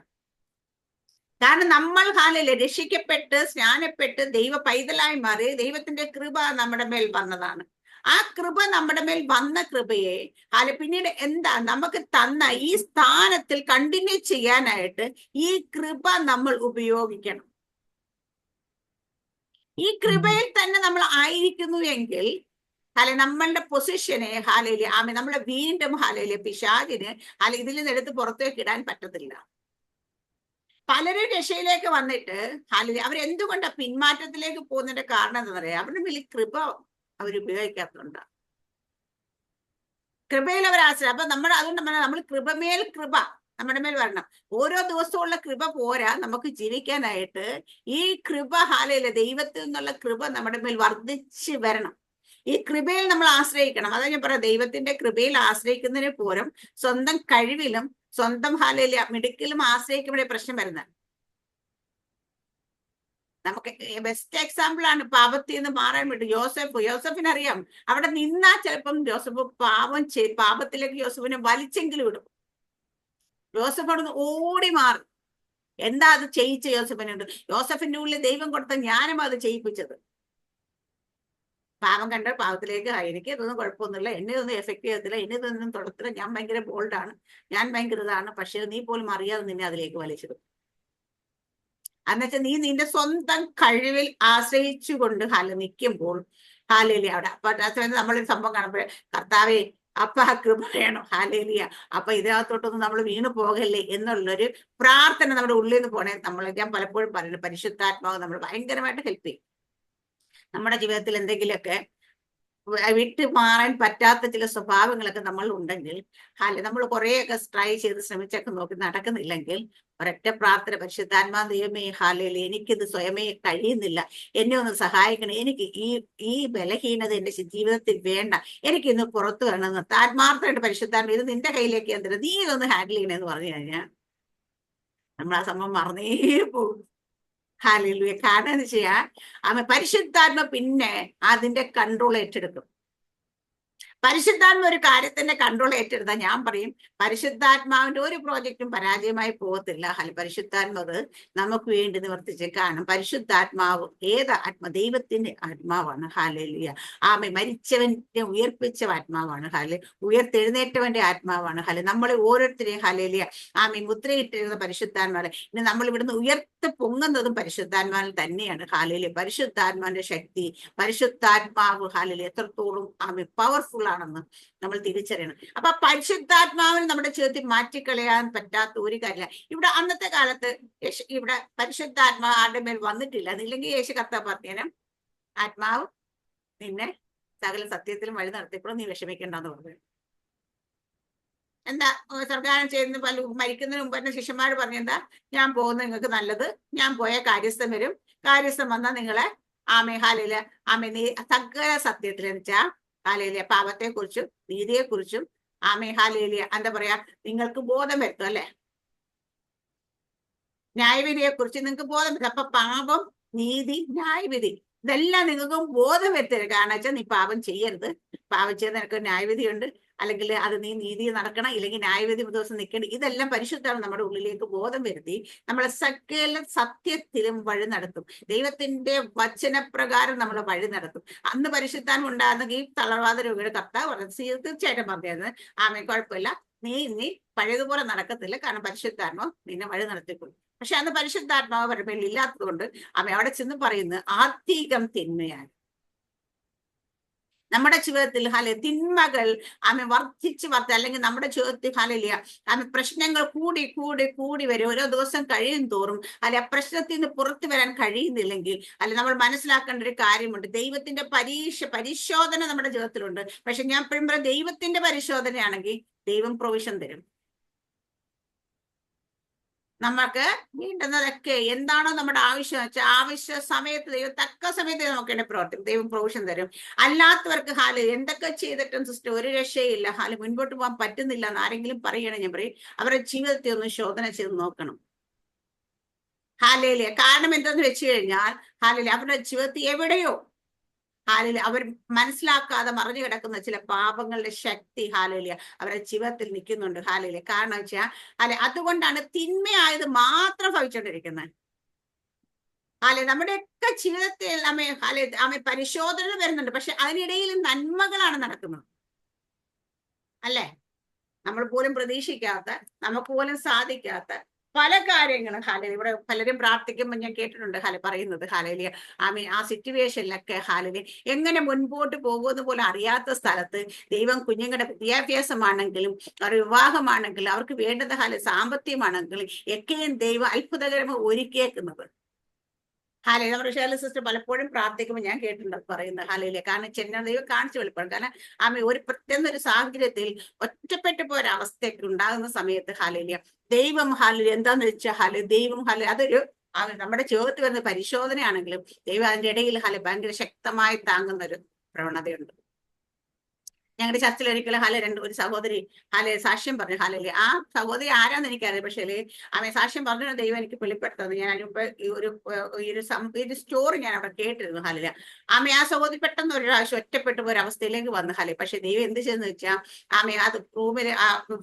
കാരണം നമ്മൾ രക്ഷിക്കപ്പെട്ട് സ്നാനപ്പെട്ട് ദൈവ പൈതലായി മാറി ദൈവത്തിന്റെ കൃപ നമ്മുടെ മേൽ വന്നതാണ്. ആ കൃപ നമ്മുടെ മേൽ വന്ന കൃപയെ പിന്നീട് എന്താ നമുക്ക് തന്ന ഈ സ്ഥാനത്തിൽ കണ്ടിന്യൂ ചെയ്യാനായിട്ട് ഈ കൃപ നമ്മൾ ഉപയോഗിക്കണം. ഈ കൃപയിൽ തന്നെ നമ്മൾ ആയിരിക്കുന്നു എങ്കിൽ നമ്മളുടെ പൊസിഷനെ നമ്മളെ വീണ്ടും പിശാചിന് ഇതിൽ നിന്ന് എടുത്ത് പുറത്തേക്ക് ഇടാൻ പറ്റത്തില്ല. പലരും രക്ഷയിലേക്ക് വന്നിട്ട് അവരെന്തുകൊണ്ടാ പിന്മാറ്റത്തിലേക്ക് പോകുന്നതിന്റെ കാരണം എന്താ പറയാ, അവരുടെ മേൽ കൃപ അവരുപയോഗിക്കാത്തതുകൊണ്ട്, കൃപയിൽ അവർ ആശ്രയം. അപ്പൊ അതുകൊണ്ട് നമ്മൾ കൃപമേൽ കൃപ നമ്മുടെ മേൽ വരണം. ഓരോ ദിവസമുള്ള കൃപ പോരാ നമുക്ക് ജീവിക്കാനായിട്ട്. ഈ കൃപ ദൈവത്തിൽ നിന്നുള്ള കൃപ നമ്മുടെ മേൽ വർദ്ധിച്ച് വരണം. ഈ കൃപയിൽ നമ്മൾ ആശ്രയിക്കണം. അതാ ഞാൻ പറയാം, ദൈവത്തിന്റെ കൃപയിൽ ആശ്രയിക്കുന്നതിന് പോലും സ്വന്തം കഴിവിലും സ്വന്തം മിടുക്കിലും ആശ്രയിക്കുമ്പോഴേ പ്രശ്നം വരുന്നത്. നമുക്ക് ബെസ്റ്റ് എക്സാമ്പിൾ ആണ് പാപത്തിൽ നിന്ന് മാറാൻ വേണ്ടി യോസഫിനറിയാം. അവിടെ നിന്നാ ചിലപ്പം ജോസഫ് പാപത്തിലേക്ക് യോസഫിനെ വലിച്ചെങ്കിലും വിടും. യോസഫ് അവിടെ നിന്ന് ഓടി മാറും. എന്താ അത് ചെയ്യിച്ച യോസഫിനുണ്ട്? യോസഫിന്റെ ഉള്ളിൽ ദൈവം കൊടുത്ത ജ്ഞാനം അത് ചെയ്യിപ്പിച്ചത്. പാപം കണ്ട പാപത്തിലേക്ക് എനിക്ക് ഇതൊന്നും കുഴപ്പമൊന്നുമില്ല, എന്നെ ഇതൊന്നും എഫക്ട് ചെയ്യത്തില്ല, എന്നെ ഇതൊന്നും തൊടത്തില്ല, ഞാൻ ഭയങ്കര ബോൾഡാണ്, ഞാൻ ഭയങ്കര ഇതാണ്, പക്ഷെ നീ പോലും അറിയാതെ നിന്നെ അതിലേക്ക് വലിച്ചിടും. എന്നുവെച്ചാൽ നീ നിന്റെ സ്വന്തം കഴിവിൽ ആശ്രയിച്ചുകൊണ്ട് നിൽക്കുമ്പോൾ അവിടെ അപ്പൊ നമ്മളൊരു സംഭവം കാണുമ്പോഴേ കർത്താവേ അപ്പ കൃപ വേണം, ഹാലേലിയ, അപ്പൊ ഇതിനകത്തോട്ടൊന്നും നമ്മൾ വീണു പോകല്ലേ എന്നുള്ളൊരു പ്രാർത്ഥന നമ്മുടെ ഉള്ളിൽ നിന്ന് പോണേ. ഞാൻ പലപ്പോഴും പറയുന്നത് പരിശുദ്ധാത്മാവ് നമ്മൾ ഭയങ്കരമായിട്ട് ഹെൽപ്പ് ചെയ്യും. നമ്മുടെ ജീവിതത്തിൽ എന്തെങ്കിലുമൊക്കെ വിട്ട് മാറാൻ പറ്റാത്ത ചില സ്വഭാവങ്ങളൊക്കെ നമ്മൾ ഉണ്ടെങ്കിൽ, നമ്മൾ കുറേയൊക്കെ ട്രൈ ചെയ്ത് ശ്രമിച്ചൊക്കെ നോക്കി നടക്കുന്നില്ലെങ്കിൽ, ഒരൊറ്റ പ്രാർത്ഥന, പരിശുദ്ധാത്മാ ദൈവമേ, എനിക്കിത് സ്വയമേ കഴിയുന്നില്ല, എന്നെ ഒന്ന് സഹായിക്കണം, എനിക്ക് ഈ ബലഹീനത എന്റെ ജീവിതത്തിൽ വേണ്ട, എനിക്ക് ഇന്ന് പുറത്തു വരണമെന്ന് ആത്മാർത്ഥമായിട്ട് പരിശുദ്ധാത്മ ഇത് നിന്റെ കയ്യിലേക്ക് എന്തിനാ, നീ ഇതൊന്ന് ഹാൻഡിൽ ചെയ്യണമെന്ന് പറഞ്ഞു കഴിഞ്ഞാൽ നമ്മൾ ആ സംഭവം മറന്നേ പോകും. ഹല്ലേലൂയ. കാരണം എന്ന് വെച്ചാൽ പരിശുദ്ധാത്മ പിന്നെ അതിന്റെ കൺട്രോൾ ഏറ്റെടുക്കും. പരിശുദ്ധാത്മ ഒരു കാര്യത്തിന്റെ കൺട്രോൾ ഏറ്റെടുത്താൽ ഞാൻ പറയും പരിശുദ്ധാത്മാവിന്റെ ഒരു പ്രോജക്റ്റും പരാജയമായി പോകത്തില്ല. പരിശുദ്ധാത്മാവ് നമുക്ക് വേണ്ടി നിവർത്തിച്ച് കാണും. പരിശുദ്ധാത്മാവ് ദൈവത്തിന്റെ ആത്മാവാണ്. ഹല്ലേലൂയ. മരിച്ചവന്റെ ഉയർപ്പിച്ച ആത്മാവാണ്. ഉയർത്തെഴുന്നേറ്റവന്റെ ആത്മാവാണ്. നമ്മളെ ഓരോരുത്തരെയും മുദ്രയിട്ടിരുന്ന പരിശുദ്ധാത്മാവ്. ഇനി നമ്മൾ ഇവിടുന്ന് ഉയർത്ത് പൊങ്ങുന്നതും പരിശുദ്ധാത്മാവിൽ തന്നെയാണ്. പരിശുദ്ധാത്മാവിന്റെ ശക്തി, പരിശുദ്ധാത്മാവ് എത്രത്തോളം പവർഫുൾ ആണെന്ന് നമ്മൾ തിരിച്ചറിയണം. അപ്പൊ പരിശുദ്ധാത്മാവിന് നമ്മുടെ ജീവിതത്തിൽ മാറ്റിക്കളയാൻ പറ്റാത്ത ഒരു കാര്യമില്ല. ഇവിടെ അന്നത്തെ കാലത്ത് ഇവിടെ പരിശുദ്ധാത്മാവ് ആരുടെ മേൽ വന്നിട്ടില്ല. അതില്ലെങ്കിൽ യേശു കർത്താവ് പറഞ്ഞേനും ആത്മാവ് നിന്നെ സകല സത്യത്തിലും വഴി നടത്തിയപ്പോഴും നീ വിഷമിക്കേണ്ടെന്ന് പറഞ്ഞു. എന്താ സർഗാനം ചെയ്യുന്ന മരിക്കുന്നതിന് മുമ്പ് തന്നെ ശിഷ്യന്മാർ പറഞ്ഞെന്താ, ഞാൻ പോകുന്നത് നിങ്ങൾക്ക് നല്ലത്, ഞാൻ പോയ കാര്യസ്ഥം വരും, കാര്യസ്ഥം വന്നാൽ നിങ്ങളെ നീ സകല സത്യത്തിൽ വെച്ചാൽ പാപത്തെക്കുറിച്ചും നീതിയെക്കുറിച്ചും എന്താ പറയാ നിങ്ങൾക്ക് ബോധം വരുത്തും. അല്ലെ, ന്യായവിധിയെ കുറിച്ച് നിങ്ങൾക്ക് ബോധം വരുത്തും. അപ്പൊ പാപം, നീതി, ന്യായവിധി ഇതെല്ലാം നിങ്ങൾക്ക് ബോധം വരുത്തരുത്. കാരണം വെച്ചാൽ നീ പാപം ചെയ്യരുത്, പാപം ചെയ്ത് നിനക്ക് ന്യായവിധിയുണ്ട്, അല്ലെങ്കിൽ അത് നീ നീതി നടക്കണം, ഇല്ലെങ്കിൽ ന്യായവിധി ദിവസം നിൽക്കണം. ഇതെല്ലാം പരിശുദ്ധമാണ് നമ്മുടെ ഉള്ളിലേക്ക് ബോധം വരുത്തി നമ്മളെ സകല സത്യത്തിലും വഴി നടത്തും. ദൈവത്തിന്റെ വചനപ്രകാരം നമ്മളെ വഴി നടത്തും. അന്ന് പരിശുദ്ധാത്മ ഉണ്ടാകുന്നെങ്കിൽ തളർവാദ രോഗിയുടെ കർത്താവ് പറഞ്ഞു, തീർച്ചയായിട്ടും പറഞ്ഞത് കുഴപ്പമില്ല, നീ പഴയതുപോലെ നടക്കത്തില്ല, കാരണം പരിശുദ്ധാത്മാവ് നിന്നെ വഴി നടത്തിക്കൊള്ളും. പക്ഷെ അന്ന് പരിശുദ്ധാത്മാവ് പരമേൽ ഇല്ലാത്തത് കൊണ്ട് അവിടെ ചെന്ന് പറയുന്നത് ആത്മീകം തിന്മയാണ്. നമ്മുടെ ജീവിതത്തിൽ തിന്മകൾ വർദ്ധിച്ച് അല്ലെങ്കിൽ നമ്മുടെ ജീവിതത്തിൽ പ്രശ്നങ്ങൾ കൂടി വരും. ഓരോ ദിവസം കഴിയും തോറും ആ പ്രശ്നത്തിൽ നിന്ന് പുറത്തു വരാൻ കഴിയുന്നില്ലെങ്കിൽ നമ്മൾ മനസ്സിലാക്കേണ്ട ഒരു കാര്യമുണ്ട്. ദൈവത്തിന്റെ പരിശോധന നമ്മുടെ ജീവിതത്തിലുണ്ട്. പക്ഷെ ഞാൻ എപ്പോഴും പറയാം, ദൈവത്തിന്റെ പരിശോധനയാണെങ്കിൽ ദൈവം പ്രൊവിഷൻ തരും. നമുക്ക് വേണ്ടുന്നതൊക്കെ എന്താണോ നമ്മുടെ ആവശ്യം വെച്ചാൽ ആവശ്യ സമയത്ത് ദൈവം തക്ക സമയത്ത് നമുക്ക് വേണ്ടി പ്രവർത്തിക്കും. ദൈവം പ്രൊവിഷൻ തരും. അല്ലാത്തവർക്ക് എന്തൊക്കെ ചെയ്തിട്ടും സിസ്റ്റർ ഒരു രക്ഷയില്ല, മുൻപോട്ട് പോകാൻ പറ്റുന്നില്ല എന്ന് ആരെങ്കിലും പറയണേ, ഞാൻ പറയും അവരുടെ ജീവിതത്തെ ഒന്ന് ശോധന ചെയ്ത് നോക്കണം. കാരണം എന്തെന്ന് വെച്ച് കഴിഞ്ഞാൽ അവരുടെ ജീവിതത്തിൽ എവിടെയോ അവർ മനസ്സിലാക്കാതെ മറിഞ്ഞു കിടക്കുന്ന ചില പാപങ്ങളുടെ ശക്തി അവരുടെ ജീവിതത്തിൽ നിൽക്കുന്നുണ്ട്. കാരണം വെച്ചാൽ അതുകൊണ്ടാണ് തിന്മയായത് മാത്രം ഭവിച്ചുകൊണ്ടിരിക്കുന്നത്. നമ്മുടെയൊക്കെ ജീവിതത്തിൽ പരിശോധന വരുന്നുണ്ട്, പക്ഷെ അതിനിടയിൽ നന്മകളാണ് നടക്കുന്നത്. അല്ലേ, നമ്മൾ പോലും പ്രതീക്ഷിക്കാത്ത, നമുക്ക് പോലും സാധിക്കാത്ത പല കാര്യങ്ങളും ഇവിടെ പലരും പ്രാർത്ഥിക്കുമ്പോൾ ഞാൻ കേട്ടിട്ടുണ്ട് പറയുന്നത് ആ സിറ്റുവേഷനിലൊക്കെ എങ്ങനെ മുൻപോട്ട് പോകുമെന്ന് പോലും അറിയാത്ത സ്ഥലത്ത് ദൈവം കുഞ്ഞുങ്ങളുടെ വിദ്യാഭ്യാസമാണെങ്കിലും അവരുടെ വിവാഹമാണെങ്കിലും അവർക്ക് വേണ്ടത് സാമ്പത്തികമാണെങ്കിലും ഒക്കെയും ദൈവം അത്ഭുതകരമായി ഒരുക്കിയേക്കുന്നത്. നമ്മുടെ ഷേർലി സിസ്റ്റർ പലപ്പോഴും പ്രാർത്ഥിക്കുമ്പോൾ ഞാൻ കേട്ടിട്ടുണ്ട് പറയുന്നത് കാരണം ചെന്ന ദൈവം കാണിച്ചു വെളിപ്പെടും. കാരണം ഒരു പ്രത്യേക സാഹചര്യത്തിൽ ഒറ്റപ്പെട്ടു പോയൊരവസ്ഥയൊക്കെ ഉണ്ടാകുന്ന സമയത്ത് ദൈവം എന്താന്ന് വെച്ചാൽ ദൈവം അതൊരു നമ്മുടെ ജീവിതത്തിൽ വരുന്ന പരിശോധനയാണെങ്കിലും ദൈവം അതിന്റെ ഇടയിൽ ഭയങ്കര ശക്തമായി താങ്ങുന്ന ഒരു പ്രവണതയുണ്ട്. ഞങ്ങളുടെ ചർച്ചിൽ ഒരിക്കലും ഒരു സഹോദരി സാക്ഷ്യം പറഞ്ഞു. ആ സഹോദരി ആരാന്ന് എനിക്കറിയാം, പക്ഷേ സാക്ഷ്യം പറഞ്ഞു ദൈവം എനിക്ക് വെളിപ്പെടുത്തുന്നത്. ഞാൻ ഒരു സ്റ്റോറി ഞാൻ അവിടെ കേട്ടിരുന്നു. ആ സഹോദരി പെട്ടെന്ന് ഒരു പ്രാവശ്യം ഒറ്റപ്പെട്ടു പോയ അവസ്ഥയിലേക്ക് വന്നു. പക്ഷെ ദൈവം എന്ത് ചെയ്തെന്ന് വെച്ചാൽ അത് റൂമിൽ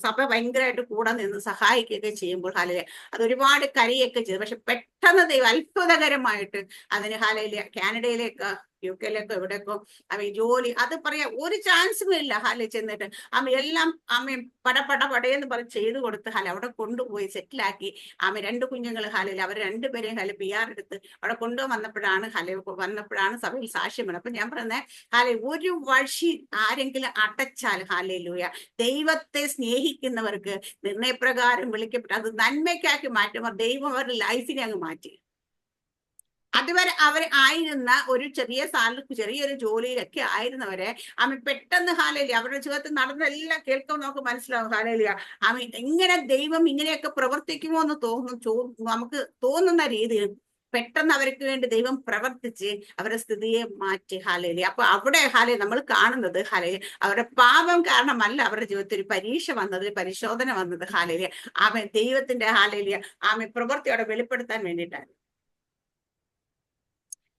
സഭ ഭയങ്കരമായിട്ട് കൂടെ നിന്ന് സഹായിക്കുകയൊക്കെ ചെയ്യുമ്പോൾ അത് ഒരുപാട് കരയൊക്കെ ചെയ്തു. പക്ഷെ പെട്ടെന്ന് ദൈവം അത്ഭുതകരമായിട്ട് അതിന് കാനഡയിലേക്ക് UK-ലേക്കോ എവിടേക്കോ ജോലി അത് പറയാ ഒരു ചാൻസും ഇല്ല. ചെന്നിട്ട് എല്ലാം പടയെന്ന് പറഞ്ഞ് ചെയ്തു കൊടുത്ത് അവിടെ കൊണ്ടുപോയി സെറ്റിലാക്കി. 2 കുഞ്ഞുങ്ങൾ അവർ 2 പേരെയും PR എടുത്ത് അവിടെ കൊണ്ടുവന്നപ്പോഴാണ് സഭയിൽ സാക്ഷ്യം വേണം. അപ്പൊ ഞാൻ പറഞ്ഞത് ഒരു വഴി ആരെങ്കിലും അടച്ചാൽ ദൈവത്തെ സ്നേഹിക്കുന്നവർക്ക് നിർണയപ്രകാരം വിളിക്കപ്പെട്ട അത് നന്മയ്ക്കാക്കി മാറ്റുമ്പോൾ ദൈവം അവരുടെ ലൈഫിനെ അങ്ങ് മാറ്റി. അതുവരെ അവർ ആയിരുന്ന ഒരു ചെറിയ ചെറിയൊരു ജോലിയിലൊക്കെ ആയിരുന്നവരെ ആമി പെട്ടെന്ന് ഹാലേലിയ അവരുടെ ജീവിതത്തിൽ നടന്നെല്ലാം കേൾക്കുമ്പോൾ നമുക്ക് മനസ്സിലാവും ഹാലേലിയ ആമി ഇങ്ങനെ ദൈവം ഇങ്ങനെയൊക്കെ പ്രവർത്തിക്കുമോ എന്ന് നമുക്ക് തോന്നുന്ന രീതിയിൽ പെട്ടെന്ന് അവർക്ക് വേണ്ടി ദൈവം പ്രവർത്തിച്ച് അവരുടെ സ്ഥിതിയെ മാറ്റി ഹാലേലിയ. അപ്പൊ അവിടെ ഹാലേ നമ്മൾ കാണുന്നത് ഹാലേ അവരുടെ പാപം കാരണമല്ല അവരുടെ ജീവിതത്തിൽ ഒരു പരീക്ഷ വന്നത്, പരിശോധന വന്നത് ഹാലേലിയ ആമെ ദൈവത്തിന്റെ ഹാലേലിയ ആമെ പ്രവൃത്തിയോടെ വെളിപ്പെടുത്താൻ വേണ്ടിയിട്ടാണ്.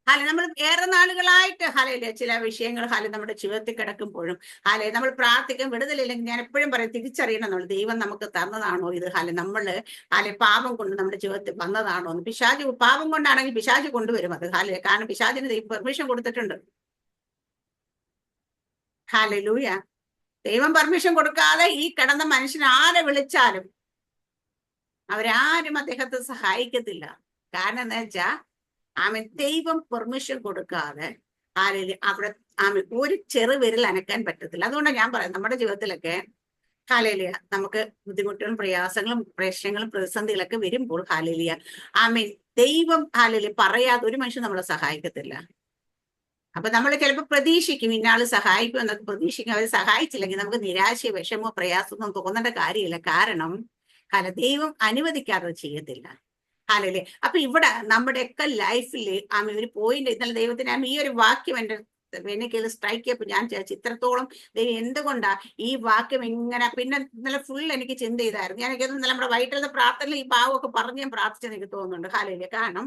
ഹാലെ നമ്മൾ ഏറെ നാളുകളായിട്ട് ഹാലയിലെ ചില വിഷയങ്ങൾ ഹാലെ നമ്മുടെ ജീവിതത്തിൽ കിടക്കുമ്പോഴും ഹാലെ നമ്മൾ പ്രാർത്ഥിക്കും വിടുതലില്ലെങ്കിൽ ഞാൻ എപ്പോഴും പറയും തിരിച്ചറിയണം നമ്മൾ ദൈവം നമുക്ക് തന്നതാണോ ഇത് ഹാലെ നമ്മള് ഹാലെ പാപം കൊണ്ട് നമ്മുടെ ജീവിതത്തിൽ വന്നതാണോ എന്ന്. പിശാച് പാപം കൊണ്ടാണെങ്കിൽ പിശാച് കൊണ്ടുവരും അത് ഹാലെ, കാരണം പിശാചിന് ദൈവം പെർമിഷൻ കൊടുത്തിട്ടുണ്ട്. ഹാലലൂയ. ദൈവം പെർമിഷൻ കൊടുക്കാതെ ഈ കിടന്ന മനുഷ്യൻ ആരെ വിളിച്ചാലും അവരാരും അദ്ദേഹത്തെ സഹായിക്കത്തില്ല. കാരണം എന്താ വെച്ചാ ദൈവം പെർമിഷൻ കൊടുക്കാതെ അവിടെ ഒരു ചെറുവിരൽ അനക്കാൻ പറ്റത്തില്ല. അതുകൊണ്ടാണ് ഞാൻ പറയാം നമ്മുടെ ജീവിതത്തിലൊക്കെ ഹാലേലിയ നമുക്ക് ബുദ്ധിമുട്ടുകളും പ്രയാസങ്ങളും പ്രശ്നങ്ങളും പ്രതിസന്ധികളൊക്കെ വരുമ്പോൾ ഹാലേലിയ ദൈവം ഹാലേലിയ പറയാതെ ഒരു മനുഷ്യൻ നമ്മളെ സഹായിക്കത്തില്ല. അപ്പൊ നമ്മൾ ചിലപ്പോൾ പ്രതീക്ഷിക്കും ഇന്നാള് സഹായിക്കും എന്നൊക്കെ പ്രതീക്ഷിക്കും. അവർ സഹായിച്ചില്ലെങ്കിൽ നമുക്ക് നിരാശയോ വിഷമോ പ്രയാസമോ തോന്നേണ്ട കാര്യമില്ല. കാരണം ദൈവം അനുവദിക്കാതെ ചെയ്യത്തില്ല. ഹാലല്ലേ. അപ്പൊ ഇവിടെ നമ്മുടെയൊക്കെ ലൈഫിൽ ഒരു പോയിന്റ് ഇന്നലെ ദൈവത്തിന് ഈ ഒരു വാക്യം എനിക്ക് സ്ട്രൈക്ക് ചെയ്യപ്പോൾ ഞാൻ ചോദിച്ചു ഇത്രത്തോളം ദൈവം എന്തുകൊണ്ടാ ഈ വാക്യം ഇങ്ങനെ. പിന്നെ ഇന്നലെ ഫുൾ എനിക്ക് ചിന്ത ചെയ്തായിരുന്നു. എനിക്ക് നമ്മുടെ വൈകിട്ടത്തെ പ്രാർത്ഥനയിൽ ഈ ഭാവമൊക്കെ പറഞ്ഞ് ഞാൻ പ്രാർത്ഥിച്ചെന്ന് എനിക്ക് തോന്നുന്നുണ്ട് ഹാലയില്. കാരണം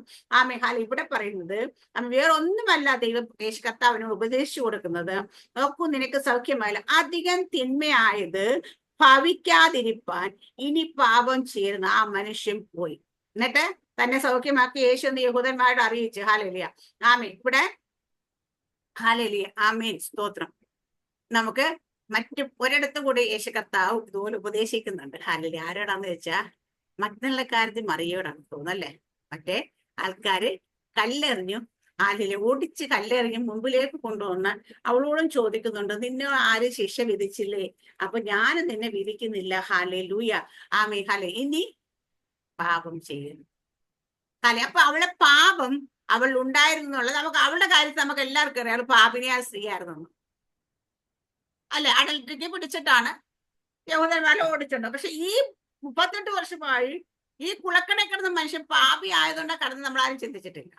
ഹാല ഇവിടെ പറയുന്നത് വേറെ ഒന്നുമല്ല ദൈവം യേശു കർത്താവിനോട് ഉപദേശിച്ചു കൊടുക്കുന്നത്. നോക്കൂ നിനക്ക് സൗഖ്യമായില്ല, അധികം തിന്മയായത് ഭവിക്കാതിരിപ്പാൻ ഇനി പാപം ചേർന്ന് ആ മനുഷ്യൻ പോയി. എന്നിട്ട് തന്നെ സൗഖ്യമാക്കി യേശു എന്ന് യഹൂദന്മാരോട് അറിയിച്ചു. ഹാലേലിയ ഇവിടെ ഹാലേലിയ ആമേൻ സ്തോത്രം. നമുക്ക് മറ്റു ഒരിടത്തും കൂടി യേശു കർത്താവ് ഇതുപോലെ ഉപദേശിക്കുന്നുണ്ട്. ഹാലേലിയ ആരോടാന്ന് വെച്ചാൽ മറ്റുള്ള കാര്യത്തിൽ മറിയോടാണ് തോന്നല്ലേ. മറ്റേ ആൾക്കാര് കല്ലെറിഞ്ഞു ഹാലേലിയ ഓടിച്ച് കല്ലെറിഞ്ഞു മുമ്പിലേക്ക് കൊണ്ടുവന്ന് അവളോടും ചോദിക്കുന്നുണ്ട് നിന്നെ ആരും ശിക്ഷ വിധിച്ചില്ലേ? അപ്പൊ ഞാനും നിന്നെ വിധിക്കുന്നില്ല. ഹാലേലൂയ ആമേ ഹാലേ ഇനി പാപം ചെയ്യുന്നു ഹാലെ. അപ്പൊ അവളെ പാപം അവൾ ഉണ്ടായിരുന്നു എന്നുള്ളത് നമുക്ക് അവളുടെ കാര്യത്തിൽ നമുക്ക് എല്ലാവർക്കും അറിയാം. അവൾ പാപിനിയായ സ്ത്രീയായിരുന്നു അല്ലെ. അഡൽട്ടറിക്ക് പിടിച്ചിട്ടാണ് യഹൂദന്മാരെ ഓടിച്ചിട്ടുണ്ട്. പക്ഷെ ഈ 38 വർഷമായി ഈ കുളക്കട കിടന്ന മനുഷ്യൻ പാപി ആയതുകൊണ്ട് കടന്ന് നമ്മളാരും ചിന്തിച്ചിട്ടില്ല.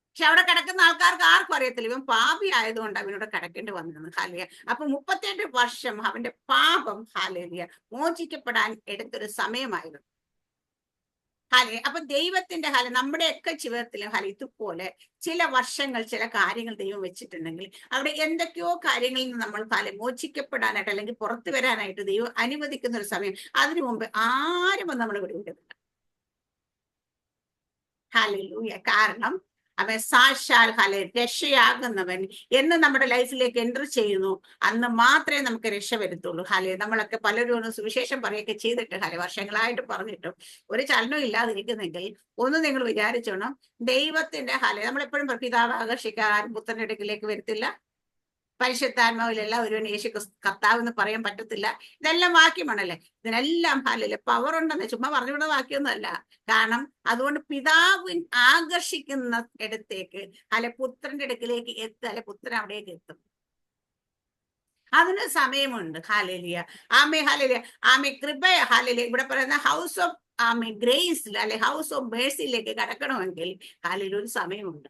പക്ഷെ അവിടെ കിടക്കുന്ന ആൾക്കാർക്ക് ആർക്കും അറിയത്തില്ല ഇവൻ പാപി ആയതുകൊണ്ട് അവനോട് കിടക്കേണ്ടി വന്നിരുന്നു ഹാലിയ. അപ്പൊ 38 വർഷം അവന്റെ പാപം ഹാലേലിയ മോചിക്കപ്പെടാൻ എടുത്തൊരു സമയമായിരുന്നു ഹാലെ. അപ്പൊ ദൈവത്തിന്റെ ഹാല നമ്മുടെയൊക്കെ ജീവിതത്തിലും ഹാല ഇതുപോലെ ചില വർഷങ്ങൾ ചില കാര്യങ്ങൾ ദൈവം വെച്ചിട്ടുണ്ടെങ്കിൽ അവിടെ എന്തൊക്കെയോ കാര്യങ്ങളിൽ നിന്ന് നമ്മൾ ഹാല മോചിക്കപ്പെടാനായിട്ട് അല്ലെങ്കിൽ പുറത്തു വരാനായിട്ട് ദൈവം അനുവദിക്കുന്ന ഒരു സമയം. അതിനു മുമ്പ് ആരും നമ്മൾ ഇവിടെ വിടുന്നില്ല ഹാലലൂയ. കാരണം അവൻ സാക്ഷാൽ ഹാലെ രക്ഷയാകുന്നവൻ എന്ന് നമ്മുടെ ലൈഫിലേക്ക് എൻ്റർ ചെയ്യുന്നു അന്ന് മാത്രമേ നമുക്ക് രക്ഷ വരുത്തുള്ളൂ ഹാലെ. നമ്മളൊക്കെ പലരും സുവിശേഷം പറയുകയൊക്കെ ചെയ്തിട്ട് ഹാലെ വർഷങ്ങളായിട്ട് പറഞ്ഞിട്ടും ഒരു ചലനവും ഇല്ലാതിരിക്കുന്നെങ്കിൽ ഒന്ന് നിങ്ങൾ വിചാരിച്ചോണം ദൈവത്തിന്റെ ഹാലെ നമ്മളെപ്പോഴും പിതാവ് ആകർഷിക്കാൻ പുത്രന്റെ അടുക്കിലേക്ക് വരുത്തില്ല, പരിശുദ്ധാത്മാവിലെല്ലാം ഒരുവൻ യേശു കർത്താവ് എന്ന് പറയാൻ പറ്റത്തില്ല. ഇതെല്ലാം വാക്യമാണല്ലേ. ഇതിനെല്ലാം ഹാലല്ലേ പവർ ഉണ്ടെന്ന് ചുമ്മാ പറഞ്ഞുവിടുന്ന വാക്യമൊന്നുമല്ല. കാരണം അതുകൊണ്ട് പിതാവിൻ ആകർഷിക്കുന്ന ഇടത്തേക്ക് അല്ലെ പുത്രന്റെ അടുക്കിലേക്ക് എത്തുക, അല്ലെ പുത്രൻ അവിടേക്ക് എത്തും. അതിന് സമയമുണ്ട് ഹാലേലിയ ആമേ ഹാലേലിയ ആമേ കൃപ ഹാലേലിയ. ഇവിടെ പറയുന്ന ഹൗസ് ഓഫ് ഗ്രേസിൽ അല്ലെ ഹൗസ് ഓഫ് മേഴ്സിയിലേക്ക് കടക്കണമെങ്കിൽ ഹാലേലിയ ഒരു സമയമുണ്ട്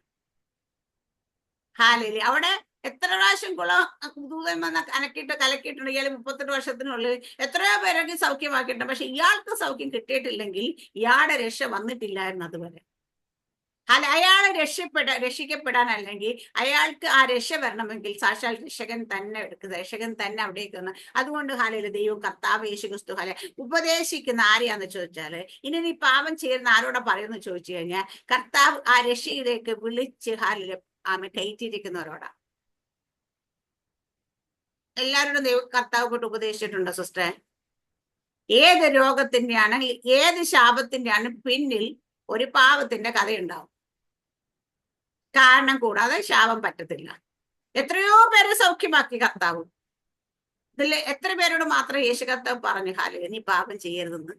ഹാലേലിയ. അവിടെ എത്ര പ്രാവശ്യം ദൂതൻ വന്ന് കലക്കിയിട്ടുണ്ട്. ഇയാൾ 38 വർഷത്തിനുള്ളിൽ എത്രയോ പേരൊക്കെ സൗഖ്യമാക്കിയിട്ടുണ്ട്. പക്ഷെ ഇയാൾക്ക് സൗഖ്യം കിട്ടിയിട്ടില്ലെങ്കിൽ ഇയാളുടെ രക്ഷ വന്നിട്ടില്ലായിരുന്നു അതുവരെ. അയാളെ രക്ഷിക്കപ്പെടാൻ അല്ലെങ്കിൽ അയാൾക്ക് ആ രക്ഷ വരണമെങ്കിൽ സാക്ഷാൽ രക്ഷകൻ തന്നെ എടുക്കുക, രക്ഷകൻ തന്നെ അവിടേക്ക് വന്ന്. അതുകൊണ്ട് ഹാലയില് ദൈവം കർത്താവ് യേശു ക്രിസ്തു ഹാലെ ഉപദേശിക്കുന്ന ആരെയാന്ന് ചോദിച്ചാല് ഇനി നീ പാപം ചെയ്യുന്ന ആരോടാ പറയുന്നു ചോദിച്ചു കഴിഞ്ഞാൽ കർത്താവ് ആ രക്ഷയിലേക്ക് വിളിച്ച് ഹാലില് കയറ്റിയിരിക്കുന്നവരോടാ. എല്ലാവരോടും ദൈവം കർത്താവ് കൊണ്ട് ഉപദേശിച്ചിട്ടുണ്ടോ സിസ്റ്ററെ? ഏത് രോഗത്തിന്റെ ആണെങ്കിൽ ഏത് ശാപത്തിന്റെ ആണ് പിന്നിൽ ഒരു പാപത്തിന്റെ കഥയുണ്ടാവും. കാരണം കൂടാതെ ശാപം പറ്റത്തില്ല. എത്രയോ പേരെ സൗഖ്യമാക്കി കർത്താവ്. ഇതിൽ എത്ര പേരോട് മാത്രം യേശു കർത്താവ് പറഞ്ഞു ഹാലേ നീ പാപം ചെയ്യരുതെന്ന്?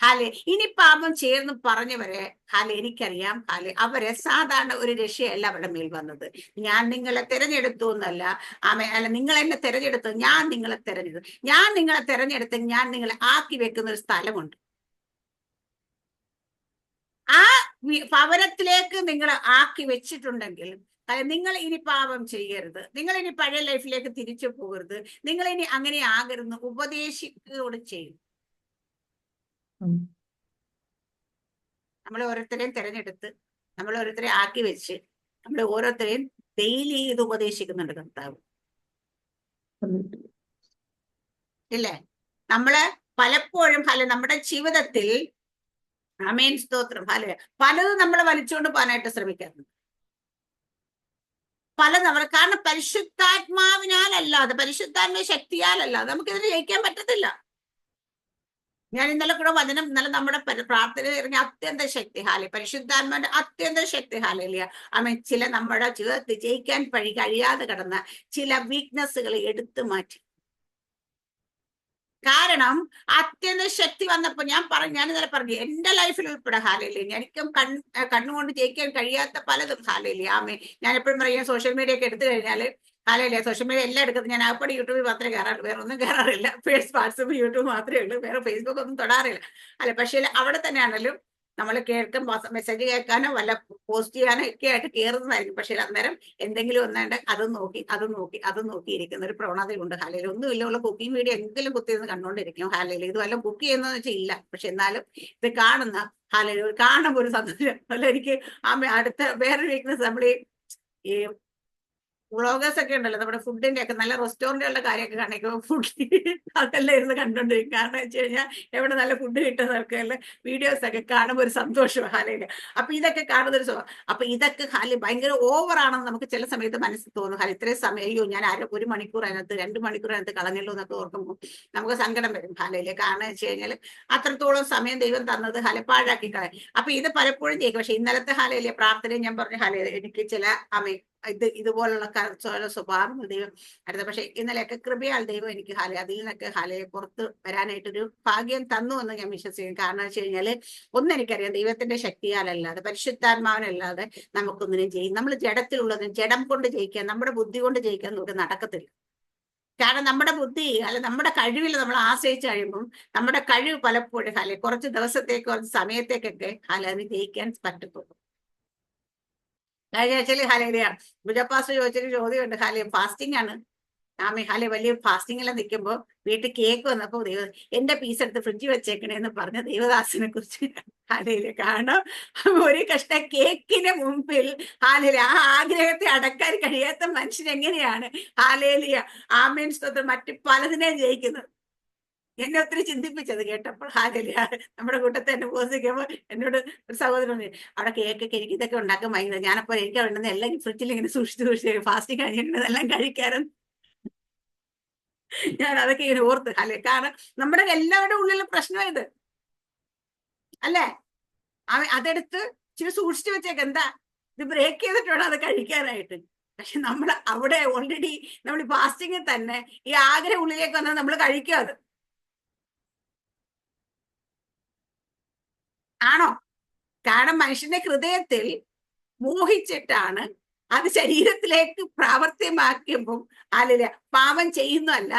ഹാലെ ഇനി പാപം ചേർന്ന് പറഞ്ഞവരെ ഹാലെ എനിക്കറിയാം ഹാലെ അവരെ സാധാരണ ഒരു രക്ഷയല്ല അവരുടെ മേൽ വന്നത്. ഞാൻ നിങ്ങളെ തെരഞ്ഞെടുത്തു എന്നല്ല, അല്ല നിങ്ങൾ എന്നെ തെരഞ്ഞെടുത്തു, ഞാൻ നിങ്ങളെ തെരഞ്ഞെടുത്തു. ഞാൻ നിങ്ങളെ തെരഞ്ഞെടുത്ത് ഞാൻ നിങ്ങളെ ആക്കി വെക്കുന്ന ഒരു സ്ഥലമുണ്ട്. ആ ഭവനത്തിലേക്ക് നിങ്ങൾ ആക്കി വെച്ചിട്ടുണ്ടെങ്കിൽ നിങ്ങൾ ഇനി പാപം ചെയ്യരുത്, നിങ്ങൾ ഇനി പഴയ ലൈഫിലേക്ക് തിരിച്ചു പോകരുത്, നിങ്ങൾ ഇനി അങ്ങനെ ആകരുത് ഉപദേശിക്കുകയോട് ചെയ്യും. നമ്മൾ ഓരോരുത്തരെയും തെരഞ്ഞെടുത്ത് നമ്മൾ ഓരോരുത്തരെ ആക്കി വെച്ച് നമ്മൾ ഓരോരുത്തരെയും ഡെയിലി ഇത് ഉപദേശിക്കുന്നുണ്ട് കർത്താവ്, ഇല്ലേ? നമ്മള് പലപ്പോഴും നമ്മുടെ ജീവിതത്തിൽ ആമേൻ സ്തോത്രം പലതും നമ്മളെ വലിച്ചുകൊണ്ട് പോകാനായിട്ട് ശ്രമിക്കാറുണ്ട്. കാരണം പരിശുദ്ധാത്മാവിനാലല്ലാതെ, പരിശുദ്ധാത്മ ശക്തിയാലല്ലാതെ നമുക്കിതിന് ജയിക്കാൻ പറ്റത്തില്ല. ഞാൻ ഇന്നലെ കൂടെ വചനം ഇന്നലെ നമ്മുടെ പ്രാർത്ഥന ഇറങ്ങിയ അത്യന്ത ശക്തി പരിശുദ്ധാത്മാവിന്റെ അത്യന്ത ശക്തി ആമേൻ ചില നമ്മുടെ ജീവിതത്തിൽ ജയിക്കാൻ കഴിയാതെ കിടന്ന ചില വീക്ക്നെസ്സുകൾ എടുത്തു മാറ്റി. കാരണം അത്യന്ത ശക്തി വന്നപ്പോ ഞാൻ ഇന്നലെ പറഞ്ഞു എന്റെ ലൈഫിൽ ഉൾപ്പെടെ എനിക്കും കണ്ണുകൊണ്ട് ജയിക്കാൻ കഴിയാത്ത പലതും ആമേ. ഞാൻ എപ്പോഴും പറയും സോഷ്യൽ മീഡിയ ഒക്കെ എടുത്തു കഴിഞ്ഞാല് സോഷ്യൽ മീഡിയ എല്ലാം എടുക്കുന്നത് ഞാൻ ആപ്പടി യൂട്യൂബിൽ മാത്രമേ കയറാറുള്ളൂ, വേറെ ഒന്നും കയറാറില്ല. വാട്സപ്പ് യൂട്യൂബ് മാത്രമേ ഉള്ളൂ, വേറെ ഫേസ്ബുക്ക് ഒന്നും തൊടാറില്ല. പക്ഷേ അവിടെ തന്നെയാണല്ലോ നമ്മൾ കേൾക്കും മെസ്സേജ് കേൾക്കാനോ വല്ല പോസ്റ്റ് ചെയ്യാനോ ഒക്കെ ആയിട്ട് കയറുന്നതായിരിക്കും. പക്ഷെ അന്നേരം എന്തെങ്കിലും ഒന്നാണ്ട് അതും നോക്കി ഇരിക്കുന്ന ഒരു പ്രവണതയുണ്ട്. ഒന്നുമില്ല, ഉള്ള കുക്കിംഗ് വീഡിയോ എങ്കിലും കുത്തിയിരുന്ന് കണ്ടുകൊണ്ടിരിക്കും. ഇത് വല്ലതും കുക്ക് ചെയ്യുന്നതെന്ന് വെച്ചാൽ ഇല്ല. പക്ഷെ എന്നാലും ഇത് കാണുന്ന കാണുമ്പോൾ ഒരു സന്തോഷം. എനിക്ക് അടുത്ത വേറൊരു വീക്ക്നെസ് നമ്മൾ ഈ വ്ളോഗേഴ്സ് ഒക്കെ ഉണ്ടല്ലോ, നമ്മുടെ ഫുഡിന്റെ ഒക്കെ നല്ല റെസ്റ്റോറന്റുകളുടെ കാര്യമൊക്കെ കാണിക്കുമ്പോൾ ഫുഡ് അതെല്ലാം ഇരുന്ന് കണ്ടോണ്ടിരിക്കും. കാരണം വെച്ച് കഴിഞ്ഞാൽ എവിടെ നല്ല ഫുഡ് കിട്ടുന്നതൊക്കെ വീഡിയോസ് ഒക്കെ കാണുമ്പോൾ ഒരു സന്തോഷം അപ്പൊ ഇതൊക്കെ കാണുന്ന ഒരു സുഖം. അപ്പൊ ഇതൊക്കെ ഭയങ്കര ഓവറാണെന്ന് നമുക്ക് ചില സമയത്ത് മനസ്സിൽ തോന്നും. ഇത്രയും സമയം അയ്യോ ഞാൻ ഒരു മണിക്കൂർ അതിനകത്ത് 2 മണിക്കൂർ അതിനകത്ത് കളഞ്ഞല്ലോ എന്നൊക്കെ ഓർക്കുമ്പോൾ നമുക്ക് സങ്കടം വരും. കാരണം വെച്ച് കഴിഞ്ഞാൽ അത്രത്തോളം സമയം ദൈവം തന്നത് പാഴാക്കി കളയും. അപ്പൊ ഇത് പലപ്പോഴും ചെയ്യും. പക്ഷെ ഇന്നലത്തെ പ്രാർത്ഥനയും ഞാൻ പറഞ്ഞു എനിക്ക് ചില ഇതുപോലുള്ള സ്വഭാവം ദൈവം അടുത്ത. പക്ഷെ ഇന്നലെയൊക്കെ കൃപയാൽ ദൈവം എനിക്ക് അതിൽ നിന്നൊക്കെ പുറത്ത് വരാനായിട്ടൊരു ഭാഗ്യം തന്നു എന്ന് ഞാൻ വിശ്വസിക്കും. കാരണം വെച്ച് കഴിഞ്ഞാല് ഒന്നെനിക്കറിയാം ദൈവത്തിന്റെ ശക്തിയാലല്ലാതെ പരിശുദ്ധാത്മാവിനല്ലാതെ നമുക്കൊന്നിനും ചെയ്യും. നമ്മൾ ജഡത്തിലുള്ളതിന് ജഡം കൊണ്ട് ജയിക്കാൻ, നമ്മുടെ ബുദ്ധി കൊണ്ട് ജയിക്കാൻ നമുക്ക് നടക്കത്തില്ല. കാരണം നമ്മുടെ ബുദ്ധി നമ്മുടെ കഴിവിൽ നമ്മൾ ആശ്രയിച്ച് കഴിയുമ്പോൾ നമ്മുടെ കഴിവ് പലപ്പോഴും കുറച്ച് ദിവസത്തേക്ക് കുറച്ച് സമയത്തേക്കൊക്കെ അതിന് ജയിക്കാൻ പറ്റത്തുള്ളൂ. ബുജപ്പാസ് ചോദിച്ചൊരു ചോദ്യമുണ്ട്. ഫാസ്റ്റിംഗ് ആണ് വലിയ ഫാസ്റ്റിംഗ് എല്ലാം നിൽക്കുമ്പോ വീട്ടിൽ കേക്ക് വന്നപ്പോ എന്റെ പീസ് എടുത്ത് ഫ്രിഡ്ജ് വെച്ചേക്കണേന്ന് പറഞ്ഞ ദൈവദാസിനെ കുറിച്ച് കാരണം ഒരു കഷ്ട കേക്കിന് മുമ്പിൽ ആ ആഗ്രഹത്തെ അടക്കാൻ കഴിയാത്ത മനുഷ്യൻ എങ്ങനെയാണ് ആമേൻ സ്തോത്രം മറ്റു പലതിനെയും ജയിക്കുന്നത്? എന്നെ ഒത്തിരി ചിന്തിപ്പിച്ചത് കേട്ടപ്പോൾ നമ്മുടെ കൂട്ടത്തെ എന്നെ പോസിക്കുമ്പോ എന്നോട് ഒരു സഹോദരൻ അവിടെ കേക്കൊക്കെ എനിക്ക് ഇതൊക്കെ ഉണ്ടാക്കാൻ ഭയങ്കര ഞാനപ്പോ എനിക്ക് വേണ്ടുന്ന എല്ലാം ഫ്രിഡ്ജിൽ ഇങ്ങനെ സൂക്ഷിച്ച് ഫാസ്റ്റിംഗ് കഴിഞ്ഞിട്ടുണ്ടെല്ലാം കഴിക്കാനും ഞാൻ അതൊക്കെ ഇങ്ങനെ ഓർത്ത് കാരണം നമ്മുടെ എല്ലാവരുടെ ഉള്ളിലുള്ള പ്രശ്നം ഇത് അല്ലേ? അതെടുത്ത് ഇച്ചിരി സൂക്ഷിച്ചു വെച്ചേക്ക്, എന്താ ഇത് ബ്രേക്ക് ചെയ്തിട്ട് വേണം അത് കഴിക്കാനായിട്ട്. പക്ഷെ നമ്മൾ അവിടെ ഓൾറെഡി നമ്മൾ ഫാസ്റ്റിങ്ങിൽ തന്നെ ഈ ആഗ്രഹം ഉള്ളിലേക്ക് വന്നാൽ നമ്മൾ കഴിക്കാതെ ആണോ? കാരണം മനുഷ്യന്റെ ഹൃദയത്തിൽ മോഹിച്ചിട്ടാണ് അത് ശരീരത്തിലേക്ക് പ്രാവർത്തികമാക്കുമ്പോൾ പാപം ചെയ്യുന്നതല്ല,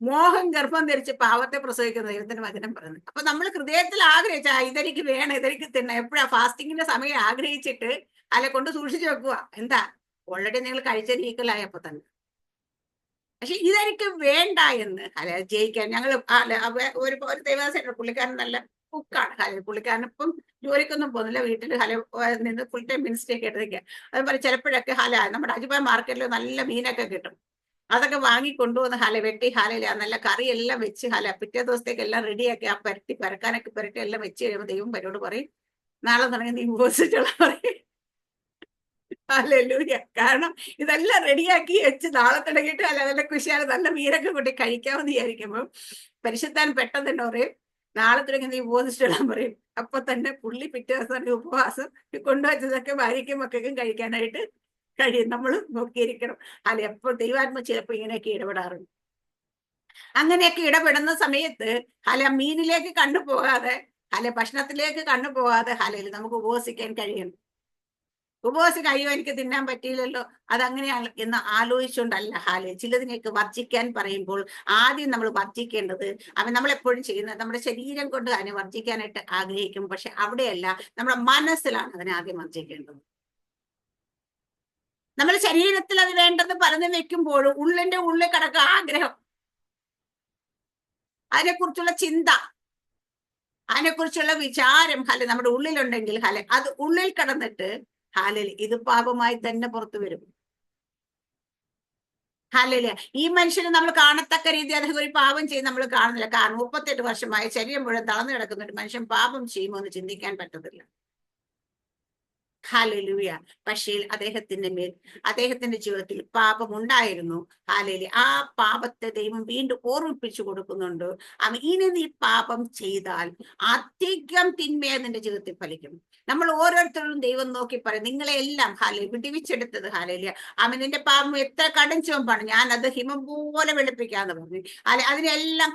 മോഹം ഗർഭം ധരിച്ച് പാവത്തെ പ്രസവിക്കുന്ന ദൈവത്തിന്റെ വചനം പറയുന്നത്. അപ്പൊ നമ്മൾ ഹൃദയത്തിൽ ആഗ്രഹിച്ച ഇതെനിക്ക് വേണം, ഇതെനിക്ക് തിന്ന എപ്പോഴാ ഫാസ്റ്റിങ്ങിന്റെ സമയം ആഗ്രഹിച്ചിട്ട് കൊണ്ട് സൂക്ഷിച്ചു വെക്കുക. എന്താ ഓൾറെഡി നിങ്ങൾ കഴിച്ചത് ഈക്വലായപ്പോ തന്നെ. പക്ഷെ ഇതെനിക്ക് വേണ്ട എന്ന് ജയിക്കാൻ ഞങ്ങൾ ഒരു ദൈവദാസൻ പുള്ളിക്കാരൻ നല്ല കുക്കാണ്. പുള്ളിക്കാരൻ ഇപ്പം ജോലിക്കൊന്നും പോകുന്നില്ല, വീട്ടിൽ നിന്ന് ഫുൾ ടൈം മിനിസ്റ്ററി ഒക്കെ എടുത്തേക്കുക. അതുപോലെ ചിലപ്പോഴൊക്കെ നമ്മുടെ അജിബായ് മാർക്കറ്റിൽ നല്ല മീനൊക്കെ കിട്ടും. അതൊക്കെ വാങ്ങി കൊണ്ടുവന്ന് വെട്ടി നല്ല കറിയെല്ലാം വെച്ച് പിറ്റേ ദിവസത്തേക്ക് എല്ലാം റെഡിയാക്കി ആ പരക്കാനൊക്കെ പുരട്ടി എല്ലാം വെച്ച് കഴിയുമ്പോൾ ദൈവം പരിയോട് പറയും നാളെ തുടങ്ങി നീ ഉപവസിച്ചോളാം പറയും. കാരണം ഇതെല്ലാം റെഡിയാക്കി വെച്ച് നാളെ തുടങ്ങിയിട്ട് നല്ല കുശിയാൽ നല്ല മീനൊക്കെ കൂട്ടി കഴിക്കാമെന്ന് വിചാരിക്കുമ്പോൾ പരിശുദ്ധാൻ പെട്ടെന്ന് തന്നെ പറയും നാളെ തുടങ്ങി നീ ഉപവസിച്ചിടാൻ പറയും. അപ്പൊ തന്നെ പുള്ളി പിറ്റേ ദിവസം ഉപവാസം കൊണ്ടുവച്ചതൊക്കെ ഭാര്യയ്ക്കും മക്കൾക്കും കഴിക്കാനായിട്ട് കഴിയും. നമ്മൾ നോക്കിയിരിക്കണം. എപ്പോൾ ദൈവാത്മ ചിലപ്പോൾ ഇങ്ങനെയൊക്കെ ഇടപെടാറുണ്ട്. അങ്ങനെയൊക്കെ ഇടപെടുന്ന സമയത്ത് മീനിലേക്ക് കണ്ടുപോകാതെ ഭക്ഷണത്തിലേക്ക് കണ്ണു പോവാതെ നമുക്ക് ഉപവസിക്കാൻ കഴിയണം. ഉപവാസം അയ്യോ എനിക്ക് തിന്നാൻ പറ്റിയില്ലല്ലോ, അതങ്ങനെയാണ് എന്ന് ആലോചിച്ചുകൊണ്ടല്ല ചിലതിനെയൊക്കെ വർജിക്കാൻ പറയുമ്പോൾ ആദ്യം നമ്മൾ വർജിക്കേണ്ടത് നമ്മളെപ്പോഴും ചെയ്യുന്നത് നമ്മുടെ ശരീരം കൊണ്ട് അതിനെ വർജിക്കാനായിട്ട് ആഗ്രഹിക്കും. പക്ഷെ അവിടെയല്ല, നമ്മുടെ മനസ്സിലാണ് അതിനെ ആദ്യം വർജിക്കേണ്ടത്. നമ്മൾ ശരീരത്തിൽ അത് വേണ്ടെന്ന് പറഞ്ഞു വെക്കുമ്പോഴും ഉള്ളിന്റെ ഉള്ളിൽ കിടക്കുക ആഗ്രഹം, അതിനെക്കുറിച്ചുള്ള ചിന്ത, അതിനെക്കുറിച്ചുള്ള വിചാരം നമ്മുടെ ഉള്ളിലുണ്ടെങ്കിൽ അത് ഉള്ളിൽ കിടന്നിട്ട് ഇത് പാപമായി തന്നെ പുറത്തു വരും. ഈ മനുഷ്യന് നമ്മൾ കാണത്തക്ക രീതി അദ്ദേഹം ഒരു പാപം ചെയ്ത് നമ്മൾ കാണുന്നില്ല. കാരണം 38 വർഷമായി ശരീരം മുഴുവൻ തളർന്നു കിടക്കുന്ന ഒരു മനുഷ്യൻ പാപം ചെയ്യുമോ എന്ന് ചിന്തിക്കാൻ പറ്റത്തില്ല. ഹല്ലേലൂയ. പക്ഷേ അദ്ദേഹത്തിന്റെ ജീവിതത്തിൽ പാപം ഉണ്ടായിരുന്നു. ആ പാപത്തെ ദൈവം വീണ്ടും ഓർമ്മിപ്പിച്ചു കൊടുക്കുന്നുണ്ട്. ഇനി നീ പാപം ചെയ്താൽ അധികം തിന്മയെ നിന്റെ ജീവിതത്തിൽ ഫലിക്കും. നമ്മൾ ഓരോരുത്തരും ദൈവം നോക്കി പറയും, നിങ്ങളെ എല്ലാം വിടിവിച്ചെടുത്തത് നിന്റെ പാപം എത്ര കടും ചുവപ്പാണ്, ഞാൻ അത് ഹിമം പോലെ വെളുപ്പിക്കാന്ന് പറഞ്ഞു. അതിനെല്ലാം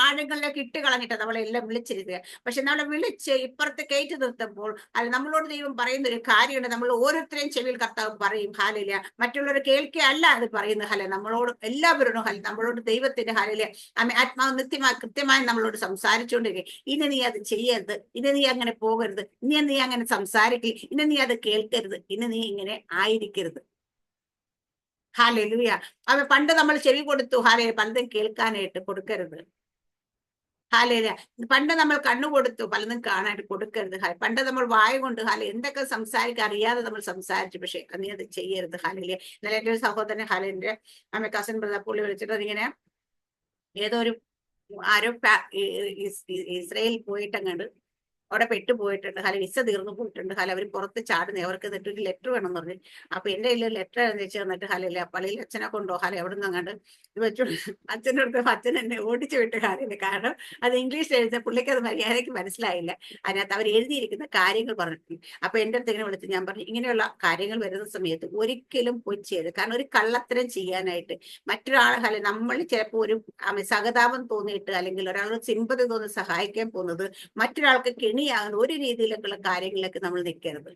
ആഴങ്ങളിലേക്ക് ഇട്ട് കളഞ്ഞിട്ട് നമ്മളെല്ലാം വിളിച്ചിരുത്തുക. പക്ഷെ നമ്മളെ വിളിച്ച് ഇപ്പുറത്ത് കയറ്റി നിർത്തുമ്പോൾ നമ്മളോട് ദൈവം പറയുന്ന ഒരു കാര്യമുണ്ട്. നമ്മൾ ഓരോരുത്തരെയും ചെവിയിൽ കർത്താവ് പറയും മറ്റുള്ളവർ കേൾക്കുകയല്ല അത് പറയുന്നത് നമ്മളോട് എല്ലാവരോടും നമ്മളോട് ദൈവത്തിന്റെ ആത്മാവ് കൃത്യമായി നമ്മളോട് സംസാരിച്ചുകൊണ്ടിരിക്കുക. ഇനി നീ അത് ചെയ്യരുത്, ഇനി നീ അങ്ങനെ പോകരുത്, ഇനി നീ അങ്ങനെ സംസാരിക്കരുത്, ഇനി നീ അത് കേൾക്കരുത്, ഇനി നീ ഇങ്ങനെ ആയിരിക്കരുത്. ഹല്ലേലൂയ. പണ്ട് നമ്മൾ ചെവി കൊടുത്തു പലതും കേൾക്കാനായിട്ട് കൊടുക്കരുത്. പണ്ട് നമ്മൾ കണ്ണു കൊടുത്തു പലതും കാണാനായിട്ട് കൊടുക്കരുത്. പണ്ട് നമ്മൾ വായ കൊണ്ട് എന്തൊക്കെ സംസാരിക്കാൻ അറിയാതെ നമ്മൾ സംസാരിച്ചു, പക്ഷെ നീ അത് ചെയ്യരുത്. ഇന്നലെ എന്റെ ഒരു സഹോദരൻ എന്റെ കസിൻ ബ്രദർ പുള്ളി വിളിച്ചിട്ട് ഇങ്ങനെ ഏതോ ഒരു ആരോ ഇസ്രയേൽ പോയിട്ടങ്ങണ്ട് അവിടെ പെട്ടുപോയിട്ടുണ്ട്. വിസ തീർന്നു പോയിട്ടുണ്ട്. അവർ പുറത്ത് ചാടുന്നേ, അവർക്ക് എന്നിട്ട് ഒരു ലെറ്റർ വേണം എന്ന് പറഞ്ഞു. അപ്പൊ എന്റെ കയ്യിൽ ലെറ്റർ എഴുതിച്ചു തന്നിട്ട് പള്ളിയിൽ അച്ഛനെ കൊണ്ടോ എവിടെ നിന്ന് അങ്ങോട്ട് ഇത് വെച്ചു അച്ഛനടുത്ത് അച്ഛൻ എന്നെ ഓടിച്ചു വിട്ട് കാരണം അത് ഇംഗ്ലീഷിൽ എഴുതിയ പുള്ളിക്ക് അത് മര്യാദയ്ക്ക് മനസ്സിലായില്ല. അതിനകത്ത് അവർ എഴുതിയിരിക്കുന്ന കാര്യങ്ങൾ പറഞ്ഞിട്ടുണ്ട്. അപ്പൊ എന്റെ അടുത്ത് ഇങ്ങനെ വിളിച്ച് ഞാൻ പറഞ്ഞു, ഇങ്ങനെയുള്ള കാര്യങ്ങൾ വരുന്ന സമയത്ത് ഒരിക്കലും പോയി ചെയ്ത്, കാരണം ഒരു കള്ളത്തരം ചെയ്യാനായിട്ട് മറ്റൊരാളെ നമ്മൾ ചിലപ്പോൾ ഒരു സഹതാപം തോന്നിയിട്ട് അല്ലെങ്കിൽ ഒരാളോട് സിമ്പതി തോന്നി സഹായിക്കാൻ പോകുന്നത് മറ്റൊരാൾക്ക് കെണിയാകുന്ന ഒരു രീതിയിലേക്കുള്ള കാര്യങ്ങളിലേക്ക് നമ്മൾ നിൽക്കരുത്.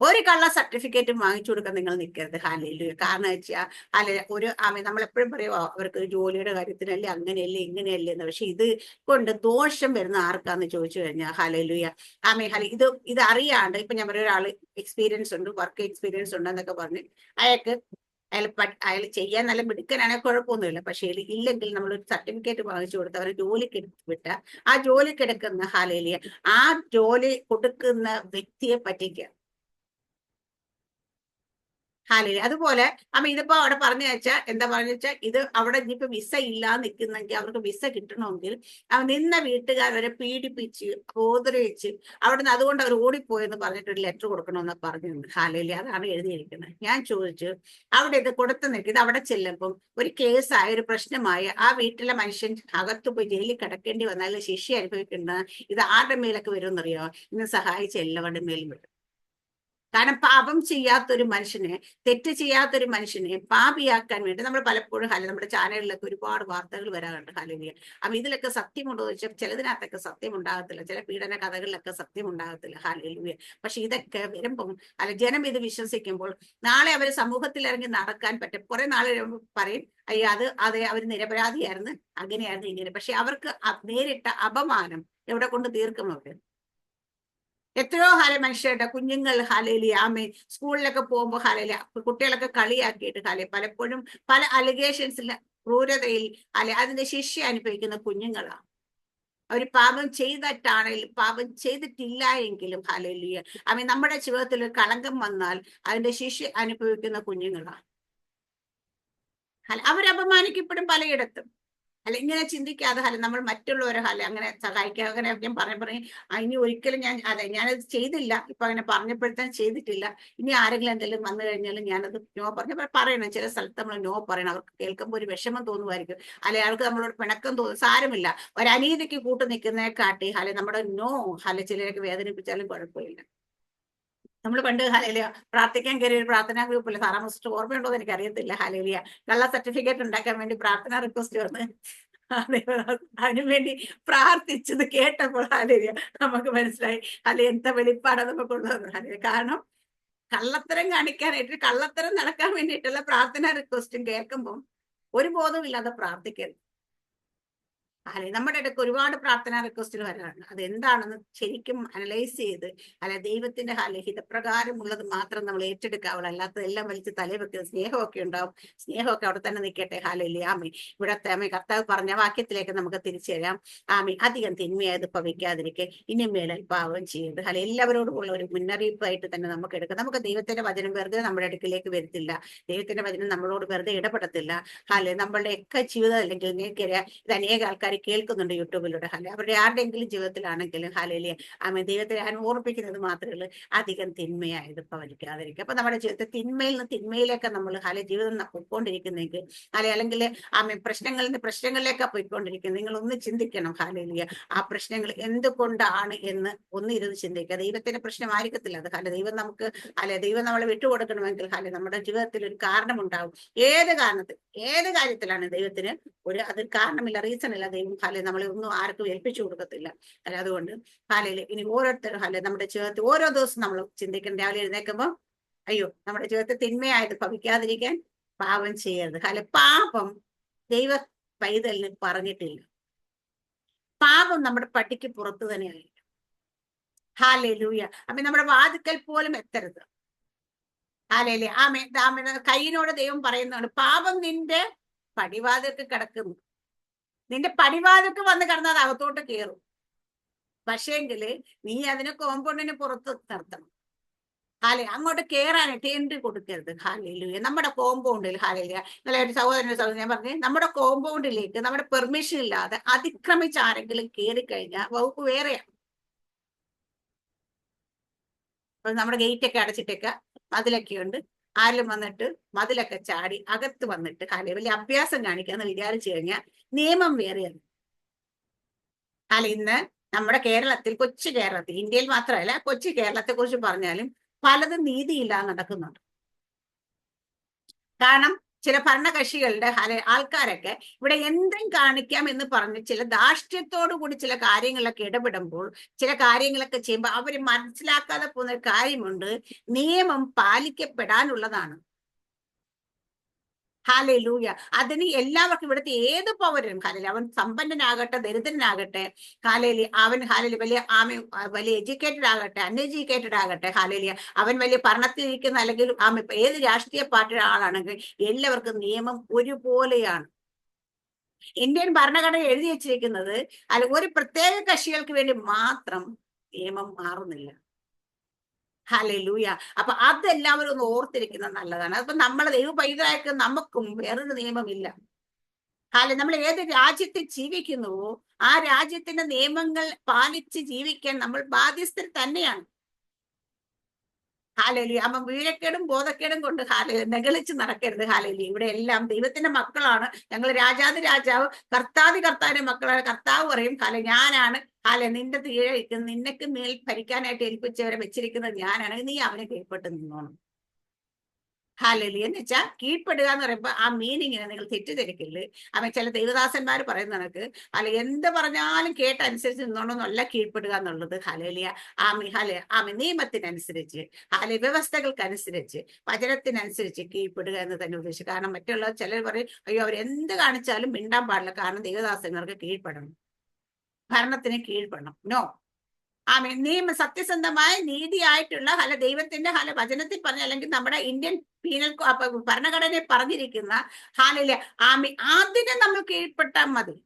ഒരു കള്ള സർട്ടിഫിക്കറ്റും വാങ്ങിച്ചു കൊടുക്കാൻ നിങ്ങൾ നിൽക്കരുത്. ഹല്ലേലൂയ. കാരണം വെച്ചാൽ ഒരു നമ്മളെപ്പോഴും പറയുമോ അവർക്ക് ജോലിയുടെ കാര്യത്തിനല്ലേ അങ്ങനെയല്ലേ ഇങ്ങനെയല്ലേ എന്ന്. പക്ഷെ ഇത് കൊണ്ട് ദോഷം വരുന്ന ആർക്കാന്ന് ചോദിച്ചു കഴിഞ്ഞാൽ ഹല്ലേലൂയ ഇത് അറിയാണ്ട് ഇപ്പൊ ഞാൻ പറയാം, ഒരാള് എക്സ്പീരിയൻസ് ഉണ്ട്, വർക്ക് എക്സ്പീരിയൻസ് ഉണ്ടെന്നൊക്കെ പറഞ്ഞ് അയാൾ ചെയ്യാൻ നല്ല മിടുക്കനാണെങ്കിൽ കുഴപ്പമൊന്നുമില്ല. പക്ഷേ ഇല്ലെങ്കിൽ നമ്മളൊരു സർട്ടിഫിക്കറ്റ് വാങ്ങിച്ചു കൊടുത്ത് അവരെ ജോലിക്ക് വിട്ട ആ ജോലിക്ക് എടുക്കുന്ന ആ ജോലി കൊടുക്കുന്ന വ്യക്തിയെ പറ്റിക്കുക. അതുപോലെ ഇതിപ്പോ അവിടെ പറഞ്ഞു വെച്ചാൽ എന്താ പറഞ്ഞു വെച്ചാൽ ഇത് അവിടെ ഇനിയിപ്പോ വിസ ഇല്ലാതെ നിൽക്കുന്നെങ്കിൽ അവർക്ക് വിസ കിട്ടണമെങ്കിൽ നിന്ന വീട്ടുകാരെ പീഡിപ്പിച്ച് ഉപദ്രവിച്ച് അവിടുന്ന് അതുകൊണ്ട് അവർ ഓടിപ്പോയെന്ന് പറഞ്ഞിട്ട് ഒരു ലെറ്റർ കൊടുക്കണമെന്ന് പറഞ്ഞിട്ടുണ്ട്. അതാണ് എഴുതിയിരിക്കുന്നത്. ഞാൻ ചോദിച്ചു, അവിടെ ഇത് കൊടുത്തു നിൽക്കുക, ഇത് അവിടെ ചെല്ലുമ്പം ഒരു കേസായ ഒരു പ്രശ്നമായ ആ വീട്ടിലെ മനുഷ്യൻ അകത്ത് പോയി ജയിലിൽ കിടക്കേണ്ടി വന്നാൽ ശിക്ഷ അനുഭവിക്കുന്ന ഇത് ആരുടെ മേലൊക്കെ വരുമെന്നറിയോ? ഇന്ന് സഹായിച്ച എല്ലാവരുടെ മേലും വരും. കാരണം പാപം ചെയ്യാത്തൊരു മനുഷ്യനെ, തെറ്റ് ചെയ്യാത്തൊരു മനുഷ്യനെ പാപിയാക്കാൻ വേണ്ടി നമ്മൾ പലപ്പോഴും നമ്മുടെ ചാനലിലൊക്കെ ഒരുപാട് വാർത്തകൾ വരാറുണ്ട്. ഇതിലൊക്കെ സത്യമുണ്ടോ എന്ന് വെച്ചാൽ ചിലതിനകത്തൊക്കെ സത്യം ഉണ്ടാകത്തില്ല, ചില പീഡന കഥകളിലൊക്കെ സത്യം ഉണ്ടാകത്തില്ല. പക്ഷെ ഇതൊക്കെ വരുമ്പം ജനം ഇത് വിശ്വസിക്കുമ്പോൾ നാളെ അവർ സമൂഹത്തിൽ ഇറങ്ങി നടക്കാൻ പറ്റും. കുറെ നാളെ പറയും, അയ്യോ അതെ അവർ നിരപരാധിയായിരുന്നു, അങ്ങനെയായിരുന്നു, ഇങ്ങനെ. പക്ഷെ അവർക്ക് നേരിട്ട അപമാനം എവിടെ കൊണ്ട് തീർക്കും? അവർ എത്രയോ മനുഷ്യരുടെ കുഞ്ഞുങ്ങൾ സ്കൂളിലൊക്കെ പോകുമ്പോൾ കുട്ടികളൊക്കെ കളിയാക്കിയിട്ട് പലപ്പോഴും പല അലിഗേഷൻസിൽ ക്രൂരതയിൽ അതിന്റെ ശിക്ഷ അനുഭവിക്കുന്ന കുഞ്ഞുങ്ങളാണ്. അവർ പാപം ചെയ്തിട്ടാണെങ്കിലും പാപം ചെയ്തിട്ടില്ല എങ്കിലും നമ്മുടെ ജീവിതത്തിൽ കളങ്കം വന്നാൽ അതിന്റെ ശിക്ഷ അനുഭവിക്കുന്ന കുഞ്ഞുങ്ങളാണ്. അവരപമാനിക്കപ്പെടും പലയിടത്തും. ഇങ്ങനെ ചിന്തിക്കാതെ നമ്മൾ മറ്റുള്ളവരെ അങ്ങനെ സഹായിക്കുക. അങ്ങനെ ഞാൻ പറയും ഇനി ഒരിക്കലും ഞാനത് ചെയ്തില്ല, ഇപ്പൊ അങ്ങനെ പറഞ്ഞപ്പോഴത്തേനും ചെയ്തിട്ടില്ല, ഇനി ആരെങ്കിലും എന്തെങ്കിലും വന്നു കഴിഞ്ഞാലും ഞാനത് നോ പറയണം. ചില സ്ഥലത്ത് നമ്മൾ നോ പറയണം. അവർക്ക് കേൾക്കുമ്പോൾ ഒരു വിഷമം തോന്നുമായിരിക്കും, ആൾക്ക് നമ്മളോട് പിണക്കം തോന്നും. സാരമില്ല, ഒരു അനീതിക്ക് കൂട്ടു നിൽക്കുന്നതിനെ കാട്ടി നമ്മുടെ നോ ചിലരൊക്കെ വേദനിപ്പിച്ചാലും കുഴപ്പമില്ല. നമ്മൾ പണ്ട് പ്രാർത്ഥിക്കാൻ കയറിയ ഒരു പ്രാർത്ഥനാ ഗ്രൂപ്പില്ല, സാറാ സിസ്റ്റർ ഓർമ്മയുണ്ടോ എന്ന് എനിക്ക് അറിയത്തില്ല. കള്ള സർട്ടിഫിക്കറ്റ് ഉണ്ടാക്കാൻ വേണ്ടി പ്രാർത്ഥനാ റിക്വസ്റ്റ് വന്ന് അതിനുവേണ്ടി പ്രാർത്ഥിച്ചത് കേട്ടപ്പോൾ ഹല്ലേലൂയ നമുക്ക് മനസ്സിലായി അല്ലെ എന്താ വെളിപ്പാടാണ് നമുക്കുള്ളത്. ഹല്ലേലൂയ. കാരണം കള്ളത്തരം കാണിക്കാനായിട്ട്, കള്ളത്തരം നടക്കാൻ വേണ്ടിയിട്ടുള്ള പ്രാർത്ഥന റിക്വസ്റ്റും കേൾക്കുമ്പോൾ ഒരു ബോധമില്ലാതെ പ്രാർത്ഥിക്കരുത്. അല്ലെ നമ്മുടെ ഇടയ്ക്ക് ഒരുപാട് പ്രാർത്ഥനാ റിക്വസ്റ്റുകൾ വരാറുണ്ട്. അത് എന്താണെന്ന് ശരിക്കും അനലൈസ് ചെയ്ത് ദൈവത്തിന്റെ ഹിതപ്രകാരമുള്ളത് മാത്രം നമ്മൾ ഏറ്റെടുക്കാവുള്ളൂ. അല്ലാത്തതെല്ലാം വലിച്ച് തലവെക്കുന്ന സ്നേഹമൊക്കെ ഉണ്ടാവും. സ്നേഹമൊക്കെ അവിടെ തന്നെ നിൽക്കട്ടെ. ഹല്ലേലൂയ. ആമേൻ. ഇവിടത്തെ കർത്താവ് പറഞ്ഞ വാക്യത്തിലേക്ക് നമുക്ക് തിരിച്ചു തരാം. ആമേൻ. അധികം തിന്മയായത് ഭവിക്കാതിരിക്കെ ഇനി മേലാൽ പാവം ചെയ്യരുത്. എല്ലാവരോടും ഉള്ള ഒരു മുന്നറിയിപ്പായിട്ട് തന്നെ നമുക്ക് എടുക്കാം. നമുക്ക് ദൈവത്തിന്റെ വചനം വെറുതെ നമ്മുടെ അടുക്കിലേക്ക് വരത്തില്ല. ദൈവത്തിന്റെ വചനം നമ്മളോട് വെറുതെ ഇടപെടത്തില്ല. നമ്മളുടെ ഒക്കെ ജീവിതം അല്ലെങ്കിൽ നിങ്ങൾക്കറിയാം, ഇത് അനേക ആൾക്കാർ കേൾക്കുന്നുണ്ട് യൂട്യൂബിലൂടെ. അവരുടെ ആരുടെയെങ്കിലും ജീവിതത്തിലാണെങ്കിലും ഹല്ലേലൂയ ആമേൻ ദൈവത്തെ ഞാൻ ഓർപ്പിക്കുന്നത് മാത്രമേ ഉള്ളൂ, അധികം തിന്മയായത് ഭവിക്കാതിരിക്കുക. അപ്പൊ നമ്മുടെ ജീവിതത്തിൽ തിന്മയിൽ നിന്ന് തിന്മയിലേക്ക് നമ്മൾ ജീവിതം പോയിക്കൊണ്ടിരിക്കുന്നെങ്കിൽ അല്ലെങ്കിൽ പ്രശ്നങ്ങളിൽ നിന്ന് പ്രശ്നങ്ങളിലേക്കാണ് പോയിക്കൊണ്ടിരിക്കുന്നത്. നിങ്ങൾ ഒന്ന് ചിന്തിക്കണം. ഹല്ലേലൂയ. ആ പ്രശ്നങ്ങൾ എന്തുകൊണ്ടാണ് എന്ന് ഒന്ന് ഇരുന്ന് ചിന്തിക്കുക. ദൈവത്തിന്റെ പ്രശ്നമായിരിക്കത്തില്ല അത്. ദൈവം നമുക്ക് ദൈവം നമ്മളെ വിട്ടുകൊടുക്കണമെങ്കിൽ നമ്മുടെ ജീവിതത്തിൽ ഒരു കാരണമുണ്ടാവും. ഏത് കാര്യത്തിലാണ് ദൈവത്തിന് അതൊരു കാരണമില്ല, റീസൺ ഇല്ല. ദൈവം നമ്മളെ ഒന്നും ആർക്കും ഏൽപ്പിച്ചു കൊടുക്കത്തില്ല. അതുകൊണ്ട് ഇനി ഓരോരുത്തരും നമ്മുടെ ജീവിതത്തിൽ ഓരോ ദിവസം നമ്മൾ ചിന്തിക്കണം. രാവിലെ എഴുന്നേൽക്കുമ്പോൾ അയ്യോ നമ്മുടെ ജീവിതത്തിൽ തിന്മയായത് ഭവിക്കാതിരിക്കാൻ പാപം ചെയ്യരുത്. പാപം ദൈവ പൈതലിന് പറഞ്ഞിട്ടില്ല. പാപം നമ്മുടെ പട്ടിക്ക് പുറത്തു തന്നെയായിരിക്കും. ഹല്ലേലൂയ. അപ്പൊ നമ്മുടെ വാതിക്കൽ പോലും എത്തരുത്. ഹല്ലേലൂയ. കയ്യിനോട് ദൈവം പറയുന്നതാണ്, പാപം നിന്റെ പടിവാതിൽക്ക് കിടക്കുന്നു. നിന്റെ പടിവാതിൽക്ക് വന്ന് കിടന്നാൽ അത് അകത്തോട്ട് കയറും. പക്ഷേങ്കില് നീ അതിനെ കോമ്പൗണ്ടിന് പുറത്ത് നിർത്തണം. അങ്ങോട്ട് കയറാനായിട്ട് എൻട്രി കൊടുക്കരുത്. ഹല്ലേലൂയ. നമ്മുടെ കോമ്പൗണ്ടിൽ ഇന്നലെ ഒരു സഹോദരൻ ഞാൻ പറഞ്ഞു, നമ്മുടെ കോമ്പൗണ്ടിലേക്ക് നമ്മുടെ പെർമിഷൻ ഇല്ലാതെ അതിക്രമിച്ച് ആരെങ്കിലും കയറി കഴിഞ്ഞാൽ വകുപ്പ് വേറെയാണ്. അപ്പൊ നമ്മുടെ ഗേറ്റ് ഒക്കെ അടച്ചിട്ടേക്ക, മതിലൊക്കെ ഉണ്ട്. ആരിലും വന്നിട്ട് മതിലൊക്കെ ചാടി അകത്ത് വന്നിട്ട് വലിയ അഭ്യാസം കാണിക്കാന്ന് വിചാരിച്ചു കഴിഞ്ഞാൽ നിയമം വേറെയാണ്. ഇന്ന് നമ്മുടെ കേരളത്തിൽ, കൊച്ചു കേരളത്തിൽ, ഇന്ത്യയിൽ മാത്രമല്ല കൊച്ചു കേരളത്തെ കുറിച്ച് പറഞ്ഞാലും പലതും നീതിയില്ലാതെ നടക്കുന്നുണ്ട്. കാരണം ചില ഭരണകക്ഷികളുടെ ആൾക്കാരൊക്കെ ഇവിടെ എന്തും കാണിക്കാം എന്ന് പറഞ്ഞ് ചില ധാർഷ്ട്യത്തോടു കൂടി ചില കാര്യങ്ങളൊക്കെ ഇടപെടുമ്പോൾ, ചില കാര്യങ്ങളൊക്കെ ചെയ്യുമ്പോൾ അവര് മനസ്സിലാക്കാതെ പോകുന്ന ഒരു കാര്യമുണ്ട്, നിയമം പാലിക്കപ്പെടാനുള്ളതാണ്. ഹല്ലേലൂയ. അതിന് എല്ലാവർക്കും ഇവിടുത്തെ ഏത് പൗരനും അവൻ സമ്പന്നനാകട്ടെ ദരിദ്രനാകട്ടെ അവൻ വലിയ എഡ്യൂക്കേറ്റഡ് ആകട്ടെ അൺഎഡ്യൂക്കേറ്റഡ് ആകട്ടെ അവൻ വലിയ ഭരണത്തിലിരിക്കുന്ന അല്ലെങ്കിൽ ഏത് രാഷ്ട്രീയ പാർട്ടിയുടെ ആളാണെങ്കിൽ എല്ലാവർക്കും നിയമം ഒരുപോലെയാണ്. ഇന്ത്യൻ ഭരണഘടന എഴുതി വെച്ചിരിക്കുന്നത് ഒരു പ്രത്യേക കക്ഷികൾക്ക് വേണ്ടി മാത്രം നിയമം മാറുന്നില്ല. ഹല്ലേലൂയ. അപ്പൊ അതെല്ലാവരും ഒന്ന് ഓർത്തിരിക്കുന്നത് നല്ലതാണ്. അപ്പൊ നമ്മളെ ദൈവ പൈതലായിട്ട് നമുക്കും വേറൊരു നിയമമില്ല. നമ്മൾ ഏത് രാജ്യത്തിൽ ജീവിക്കുന്നുവോ ആ രാജ്യത്തിന്റെ നിയമങ്ങൾ പാലിച്ച് ജീവിക്കാൻ നമ്മൾ ബാധ്യസ്ഥർ തന്നെയാണ്. ഹല്ലേലൂയ. അമ്മ വീരക്കേടും ബോധക്കേടും കൊണ്ട് നെഗളിച്ച് നടക്കരുത്. ഹല്ലേലൂയ. ഇവിടെ എല്ലാം ദൈവത്തിന്റെ മക്കളാണ്. ഞങ്ങൾ രാജാതി രാജാവ് കർത്താതി കർത്താവിന്റെ മക്കളാണ്. കർത്താവ് പറയും ഞാനാണ് നിന്റെ തീരെ നിന്നക്ക് മേൽ ഭരിക്കാനായിട്ട് ഏൽപ്പിച്ചവരെ വെച്ചിരിക്കുന്നത് ഞാനാണ്, നീ അവനെ കീഴ്പ്പെട്ട് നിന്നോണം. ഹല്ലേലൂയ. എന്ന് വെച്ചാൽ കീഴ്പ്പെടുക എന്ന് പറയുമ്പോൾ ആ മീനിങ്ങിനെ നിങ്ങൾ തെറ്റിദ്ധരിക്കരുത്. ചില ദൈവദാസന്മാർ പറയുന്ന കണക്ക് എന്ത് പറഞ്ഞാലും കേട്ടനുസരിച്ച് നിന്നോണമെന്നല്ല കീഴ്പ്പെടുക എന്നുള്ളത്. ഹല്ലേലൂയ. നിയമത്തിനനുസരിച്ച് വ്യവസ്ഥകൾക്കനുസരിച്ച് വചനത്തിനനുസരിച്ച് കീഴ്പ്പെടുക എന്ന് തന്നെ ഉദ്ദേശിച്ചു. കാരണം മറ്റുള്ള ചിലർ പറയും അയ്യോ അവരെന്ത് കാണിച്ചാലും മിണ്ടാൻ പാടില്ല, കാരണം ദൈവദാസന്മാർക്ക് കീഴ്പ്പെടണം, ഭരണത്തിന് കീഴ്പ്പെടണം. നോ. നിയമ സത്യസന്ധമായ നീതിയായിട്ടുള്ള ദൈവത്തിന്റെ വചനത്തിൽ പറഞ്ഞ അല്ലെങ്കിൽ നമ്മുടെ ഇന്ത്യൻ പീനൽ ഭരണഘടനയിൽ പറഞ്ഞിരിക്കുന്ന അതിനെ നമ്മൾ കീഴ്പ്പെട്ടാൽ മതി.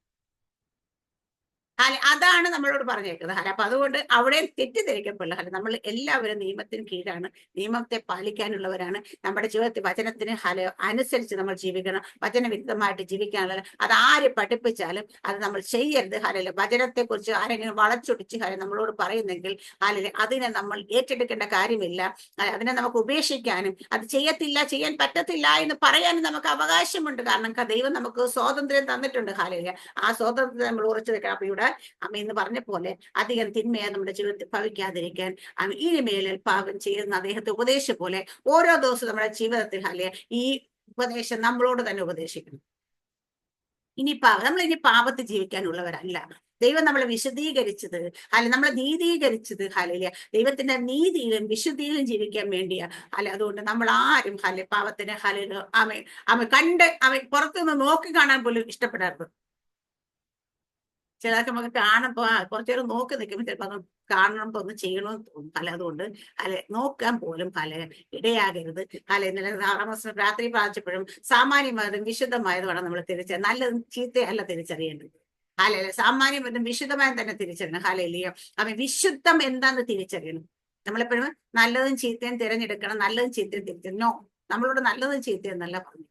അതാണ് നമ്മളോട് പറഞ്ഞേക്കുന്നത്. അപ്പൊ അതുകൊണ്ട് അവിടെ തെറ്റിദ്ധരിക്കപ്പെടില്ല. നമ്മൾ എല്ലാവരും നിയമത്തിന് കീഴാണ്, നിയമത്തെ പാലിക്കാനുള്ളവരാണ്. നമ്മുടെ ജീവിതത്തിൽ വചനത്തിന് അനുസരിച്ച് നമ്മൾ ജീവിക്കണം. വചനവിരുദ്ധമായിട്ട് ജീവിക്കാനുള്ള അത് ആര് പഠിപ്പിച്ചാലും അത് നമ്മൾ ചെയ്യരുത്. വചനത്തെ കുറിച്ച് ആരെങ്കിലും വളച്ചൊടിച്ച് നമ്മളോട് പറയുന്നെങ്കിൽ അതിനെ നമ്മൾ ഏറ്റെടുക്കേണ്ട കാര്യമില്ല. അതിനെ നമുക്ക് ഉപേക്ഷിക്കാനും അത് ചെയ്യാൻ പറ്റത്തില്ല എന്ന് പറയാനും നമുക്ക് അവകാശമുണ്ട്. കാരണം ദൈവം നമുക്ക് സ്വാതന്ത്ര്യം തന്നിട്ടുണ്ട്. ആ സ്വാതന്ത്ര്യം നമ്മൾ ഉറച്ചു വെക്കണം. അപ്പൊ ഇവിടെ എന്ന് പറഞ്ഞ പോലെ അധികം തിന്മയെ നമ്മുടെ ജീവിതത്തിൽ ഭവിക്കാതിരിക്കാൻ ഇനിമേലിൽ പാപം ചെയ്യുന്ന അദ്ദേഹത്തെ ഉപദേശിച്ച പോലെ ഓരോ ദിവസവും നമ്മുടെ ജീവിതത്തിൽ ഈ ഉപദേശം നമ്മളോട് തന്നെ ഉപദേശിക്കണം. ഇനി നമ്മൾ ഇനി പാപത്തിൽ ജീവിക്കാനുള്ളവരല്ല. ദൈവം നമ്മളെ വിശദീകരിച്ചത്, അല്ലെ നമ്മളെ നീതീകരിച്ചത് ഹല്ലേലൂയ ദൈവത്തിന്റെ നീതിയിലും വിശുദ്ധിയിലും ജീവിക്കാൻ വേണ്ടിയാ. അതുകൊണ്ട് നമ്മൾ ആരും പാവത്തിന് അവൻ പുറത്തുനിന്ന് നോക്കി കാണാൻ പോലും ഇഷ്ടപ്പെടാറുണ്ട്. ചിലർക്ക് നമുക്ക് കാണുമ്പോ കുറച്ചു നേരം നോക്കി നിൽക്കുമ്പോൾ ചിലപ്പോൾ അത് കാണുമ്പോ ഒന്ന് ചെയ്യണമെന്ന് തോന്നും. അതുകൊണ്ട് നോക്കാൻ പോലും ഇടയാകരുത്. ഇന്നലെ രാത്രി പ്രാർത്ഥിച്ചപ്പോഴും സാമാന്യമായതും വിശുദ്ധമായതുമാണ് നമ്മൾ തിരിച്ചറിയാൻ. നല്ലതും ചീത്തയല്ല തിരിച്ചറിയേണ്ടത്. സാമാന്യമായതും വിശുദ്ധമായും തന്നെ തിരിച്ചറിയണം. അവൻ വിശുദ്ധം എന്താന്ന് തിരിച്ചറിയണം. നമ്മളെപ്പോഴും നല്ലതും ചീത്തയും തിരഞ്ഞെടുക്കണം. നല്ലതും ചീത്തയും തിരിച്ചറിയണം. നോ, നമ്മളോട് നല്ലതും ചീത്തയും എന്നല്ല പറഞ്ഞു.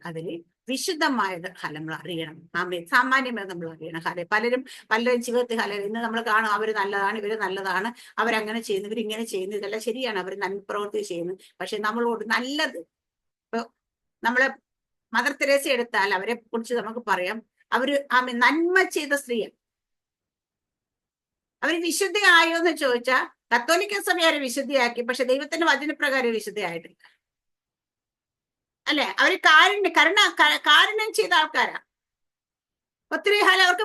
അതില് വിശുദ്ധമായത് നമ്മൾ അറിയണം. സാമാന്യമായി നമ്മൾ അറിയണം. പലരും ജീവിതത്തിൽ ഇന്ന് നമ്മൾ കാണും അവര് നല്ലതാണ്, ഇവര് നല്ലതാണ്, അവരങ്ങനെ ചെയ്യുന്നു, ഇവരിങ്ങനെ ചെയ്യുന്നു, ഇതെല്ലാം ശരിയാണ്, അവർ നന്മ പ്രവൃത്തി ചെയ്യുന്നു. പക്ഷെ നമ്മളോട് നല്ലത്, ഇപ്പൊ നമ്മളെ മദർ തെരേസ എടുത്താൽ അവരെ കുറിച്ച് നമുക്ക് പറയാം, അവര് നന്മ ചെയ്ത സ്ത്രീയാണ്. അവര് വിശുദ്ധയായോ എന്ന് ചോദിച്ചാൽ കത്തോലിക്ക സഭ അവരെ വിശുദ്ധിയാക്കി, പക്ഷെ ദൈവത്തിന്റെ വചനപ്രകാരം വിശുദ്ധയായിട്ടില്ല. അല്ലെ? അവര് കാരുണ്യം ചെയ്ത ആൾക്കാരാ. ഒത്തിരി അവർക്ക്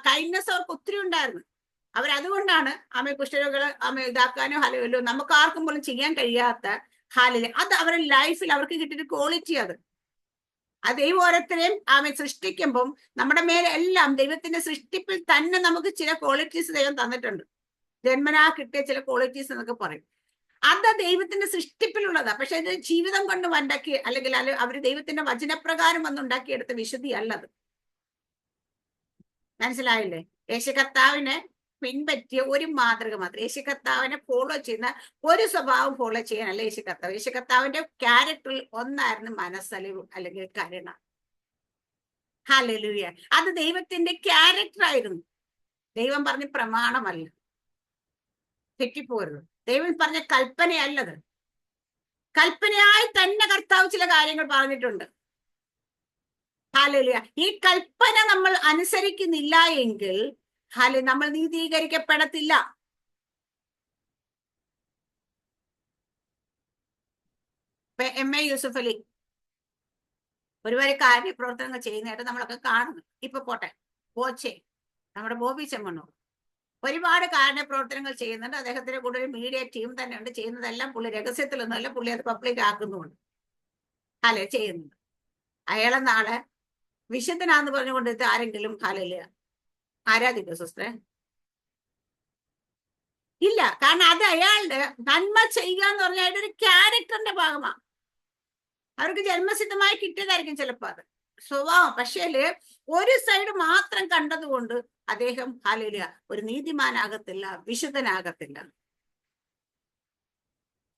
കൈൻഡ്നെസ് അവർക്ക് ഒത്തിരി ഉണ്ടായിരുന്നു. അവരതുകൊണ്ടാണ് കുഷ്ഠരോഗികളെ ഇതാക്കാനോ ഹലോ നമുക്ക് ആർക്കും പോലും ചെയ്യാൻ കഴിയാത്ത അത് അവരുടെ ലൈഫിൽ അവർക്ക് കിട്ടിയൊരു ക്വാളിറ്റി. അത് ദൈവം ഓരോരുത്തരെയും സൃഷ്ടിക്കുമ്പം നമ്മുടെ മേലെ എല്ലാം ദൈവത്തിന്റെ സൃഷ്ടിപ്പിൽ തന്നെ നമുക്ക് ചില ക്വാളിറ്റീസ് ദൈവം തന്നിട്ടുണ്ട്. ജന്മനാ കിട്ടിയ ചില ക്വാളിറ്റീസ് എന്നൊക്കെ പറയും. അത് ദൈവത്തിന്റെ സൃഷ്ടിപ്പിലുള്ളതാ. പക്ഷെ ഇത് ജീവിതം കൊണ്ട് ഉണ്ടാക്കി, അല്ലെങ്കിൽ അവര് ദൈവത്തിന്റെ വചനപ്രകാരം വന്നുണ്ടാക്കിയെടുത്ത വിശുദ്ധി അല്ലത്. മനസ്സിലായില്ലേ? യേശു കർത്താവിനെ പിൻപറ്റിയ ഒരു മാതൃക മാത്രം. യേശു കർത്താവിനെ ഫോളോ ചെയ്യുന്ന ഒരു സ്വഭാവം ഫോളോ ചെയ്യാനല്ല യേശു കർത്താവ്. യേശു കർത്താവിന്റെ ക്യാരക്ടറിൽ ഒന്നായിരുന്നു മനസ്സലിവ് അല്ലെങ്കിൽ കരുണ. ഹല്ലേലൂയ. അത് ദൈവത്തിന്റെ ക്യാരക്ടർ ആയിരുന്നു. ദൈവം പറഞ്ഞ പ്രമാണമല്ല, തെറ്റിപ്പോരുത്. ദൈവം പറഞ്ഞ കൽപ്പനയല്ലത്. കൽപ്പനയായി തന്നെ കർത്താവ് ചില കാര്യങ്ങൾ പറഞ്ഞിട്ടുണ്ട്. ഹല്ലേലൂയ. ഈ കൽപ്പന നമ്മൾ അനുസരിക്കുന്നില്ല എങ്കിൽ നമ്മൾ നീതീകരിക്കപ്പെടത്തില്ല. MA യൂസുഫ് അലി ഒരുപാട് കാര്യപ്രവർത്തനങ്ങൾ ചെയ്യുന്നതായിട്ട് നമ്മളൊക്കെ കാണുന്നു. ഇപ്പൊ പോട്ടെ, നമ്മുടെ ബോബി ചെമ്മണ്ണൂർ ഒരുപാട് കാരുണ്യപ്രവർത്തനങ്ങൾ ചെയ്യുന്നുണ്ട്. അദ്ദേഹത്തിന്റെ കൂടെ ഒരു മീഡിയ ടീം തന്നെ ഉണ്ട്. ചെയ്യുന്നതെല്ലാം പുള്ളി രഹസ്യത്തിലൊന്നുമല്ല, പുള്ളി അത് പബ്ലിക് ആക്കുന്നുണ്ട്. ചെയ്യുന്നുണ്ട്. അയാളെ നാളെ വിശുദ്ധനാന്ന് പറഞ്ഞുകൊണ്ട് ആരെങ്കിലും ആരാധിക്കോ സിസ്റ്ററെ? ഇല്ല. കാരണം അത് അയാളുടെ നന്മ ചെയ്യുക എന്ന് പറഞ്ഞാൽ അയാളുടെ ഒരു ക്യാരക്ടറിന്റെ ഭാഗമാണ്. അവർക്ക് ജന്മസിദ്ധമായി കിട്ടിയതായിരിക്കും ചിലപ്പോ അത് സ്വഭാവം. പക്ഷേ ഒരു സൈഡ് മാത്രം കണ്ടതുകൊണ്ട് അദ്ദേഹം ഒരു നീതിമാനാകത്തില്ല, വിശുദ്ധനാകത്തില്ല.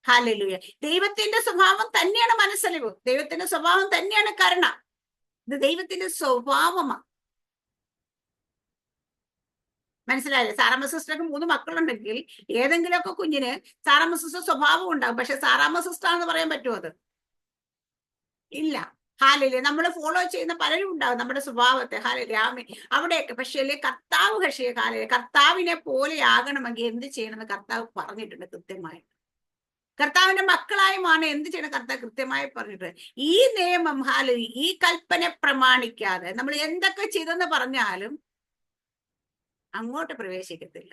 ഹല്ലേലൂയ. ദൈവത്തിന്റെ സ്വഭാവം തന്നെയാണ് മനസ്സലിവ്. ദൈവത്തിന്റെ സ്വഭാവം തന്നെയാണ് കരുണ. ഇത് ദൈവത്തിന്റെ സ്വഭാവമാണ്. മനസ്സിലായില്ലേ? സാറാമ്മ സിസ്റ്റർക്ക് 3 മക്കളുണ്ടെങ്കിൽ ഏതെങ്കിലുമൊക്കെ കുഞ്ഞിന് സാറാമ്മ സിസ്റ്റർ സ്വഭാവം ഉണ്ടാകും. പക്ഷെ സാറാമ്മ സിസ്റ്റർ ആണെന്ന് പറയാൻ പറ്റുമോ? അത് ഇല്ല. നമ്മൾ ഫോളോ ചെയ്യുന്ന പലരും ഉണ്ടാവും നമ്മുടെ സ്വഭാവത്തെ. അവിടെയൊക്കെ പക്ഷേ കർത്താവ് കർത്താവിനെ പോലെ ആകണമെങ്കിൽ എന്ത് ചെയ്യണമെന്ന് കർത്താവ് പറഞ്ഞിട്ടുണ്ട് കൃത്യമായി. കർത്താവിന്റെ മക്കളായുമാണ് എന്ത് ചെയ്യണം കർത്താവ് കൃത്യമായി പറഞ്ഞിട്ട്. ഈ നിയമം ഈ കൽപ്പന പ്രമാണിക്കാതെ നമ്മൾ എന്തൊക്കെ ചെയ്തെന്ന് പറഞ്ഞാലും അങ്ങോട്ട് പ്രവേശിക്കത്തില്ല.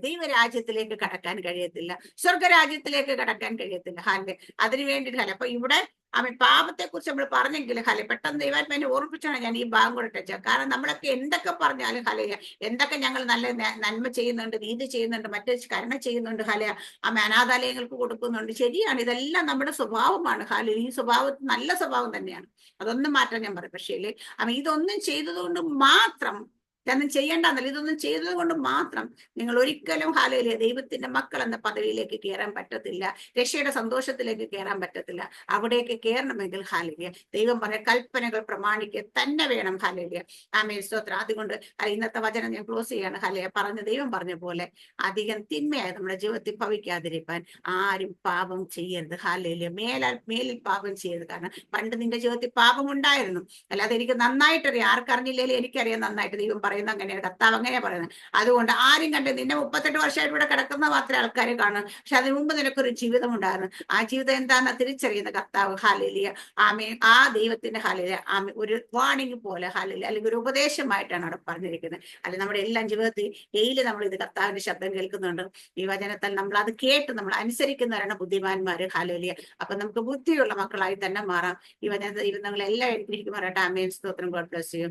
ദൈവരാജ്യത്തിലേക്ക് കടക്കാൻ കഴിയത്തില്ല, സ്വർഗരാജ്യത്തിലേക്ക് കടക്കാൻ കഴിയത്തില്ല. അതിനു വേണ്ടിയിട്ട് അപ്പൊ ഇവിടെ പാപത്തെ കുറിച്ച് നമ്മൾ പറഞ്ഞെങ്കിൽ പെട്ടെന്ന് ദൈവാത്മാവിനെ ഓർമ്മിച്ചാണ് ഞാൻ ഈ ഭാഗം കൂടെ ടച്ച്. കാരണം നമ്മളൊക്കെ എന്തൊക്കെ പറഞ്ഞാലും എന്തൊക്കെ ഞങ്ങൾ നല്ല നന്മ ചെയ്യുന്നുണ്ട്, നീതി ചെയ്യുന്നുണ്ട്, മറ്റു കരുണ ചെയ്യുന്നുണ്ട്, അനാഥാലയങ്ങൾക്ക് കൊടുക്കുന്നുണ്ട്. ശരിയാണ്, ഇതെല്ലാം നമ്മുടെ സ്വഭാവമാണ്. ഈ സ്വഭാവം നല്ല സ്വഭാവം തന്നെയാണ്, അതൊന്നും മാറ്റാൻ ഞാൻ പറയും. പക്ഷേ ഇതൊന്നും ചെയ്തതുകൊണ്ട് മാത്രം ഇതൊന്നും ചെയ്യേണ്ടെന്നല്ല, ഇതൊന്നും ചെയ്തത് കൊണ്ട് മാത്രം നിങ്ങൾ ഒരിക്കലും ദൈവത്തിന്റെ മക്കൾ എന്ന പദവിയിലേക്ക് കയറാൻ പറ്റത്തില്ല, രക്ഷയുടെ സന്തോഷത്തിലേക്ക് കയറാൻ പറ്റത്തില്ല. അവിടേക്ക് കയറണമെങ്കിൽ ദൈവം പറഞ്ഞ കൽപ്പനകൾ പ്രമാണിക്കുക തന്നെ വേണം. സ്തോത്രം. അതുകൊണ്ട് ഇന്നത്തെ വചനം ഞാൻ ക്ലോസ് ചെയ്യാണ്. ദൈവം പറഞ്ഞ പോലെ അധികം തിന്മയായി നമ്മുടെ ജീവിതത്തിൽ ഭവിക്കാതിരിക്കാൻ ആരും പാപം ചെയ്യരുത്. മേലിൽ പാപം ചെയ്യരുത്. കാരണം പണ്ട് നിന്റെ ജീവിതത്തിൽ പാപം ഉണ്ടായിരുന്നു, അല്ലാതെ എനിക്ക് നന്നായിട്ടറിയാം, ആർക്കറിഞ്ഞില്ലേലും എനിക്കറിയാം നന്നായിട്ട്. ദൈവം പറയുന്നത് അങ്ങനെയാണ്, കർത്താവ് അങ്ങനെയാ പറയുന്നത്. അതുകൊണ്ട് ആരും കണ്ട് നിന്നെ 38 വർഷമായിട്ട് ഇവിടെ കിടക്കുന്ന മാത്രമേ ആൾക്കാരെ കാണും, പക്ഷെ അതിനു മുമ്പ് നിനക്കൊരു ജീവിതം ഉണ്ടായിരുന്നു. ആ ജീവിതം എന്താണെന്ന് തിരിച്ചറിയുന്ന കർത്താവ്. ഹല്ലേലൂയ, ആമേൻ. ആ ദൈവത്തിന്റെ ഹല്ലേലൂയ, ആമേൻ, ഒരു വാണിംഗ് പോലെ ഹല്ലേലൂയ, അല്ലെങ്കിൽ ഒരു ഉപദേശമായിട്ടാണ് അവിടെ പറഞ്ഞിരിക്കുന്നത്. അല്ലെങ്കിൽ നമ്മുടെ എല്ലാം ജീവിതത്തിൽ ഡെയിലി നമ്മൾ ഇത് കർത്താവിന്റെ ശബ്ദം കേൾക്കുന്നുണ്ട്. ഈ വചനത്താൽ നമ്മൾ അത് കേട്ട് നമ്മൾ അനുസരിക്കുന്നവരാണ് ബുദ്ധിമാന്മാര്. ഹല്ലേലൂയ. അപ്പൊ നമുക്ക് ബുദ്ധിയുള്ള മക്കളായി തന്നെ മാറാം. ഈ വചനത്തിൽ ഇരുന്നങ്ങളെല്ലാം ഇരിക്കുമാറാട്ടെ. ആമേൻ. സ്തോത്രം. God bless you.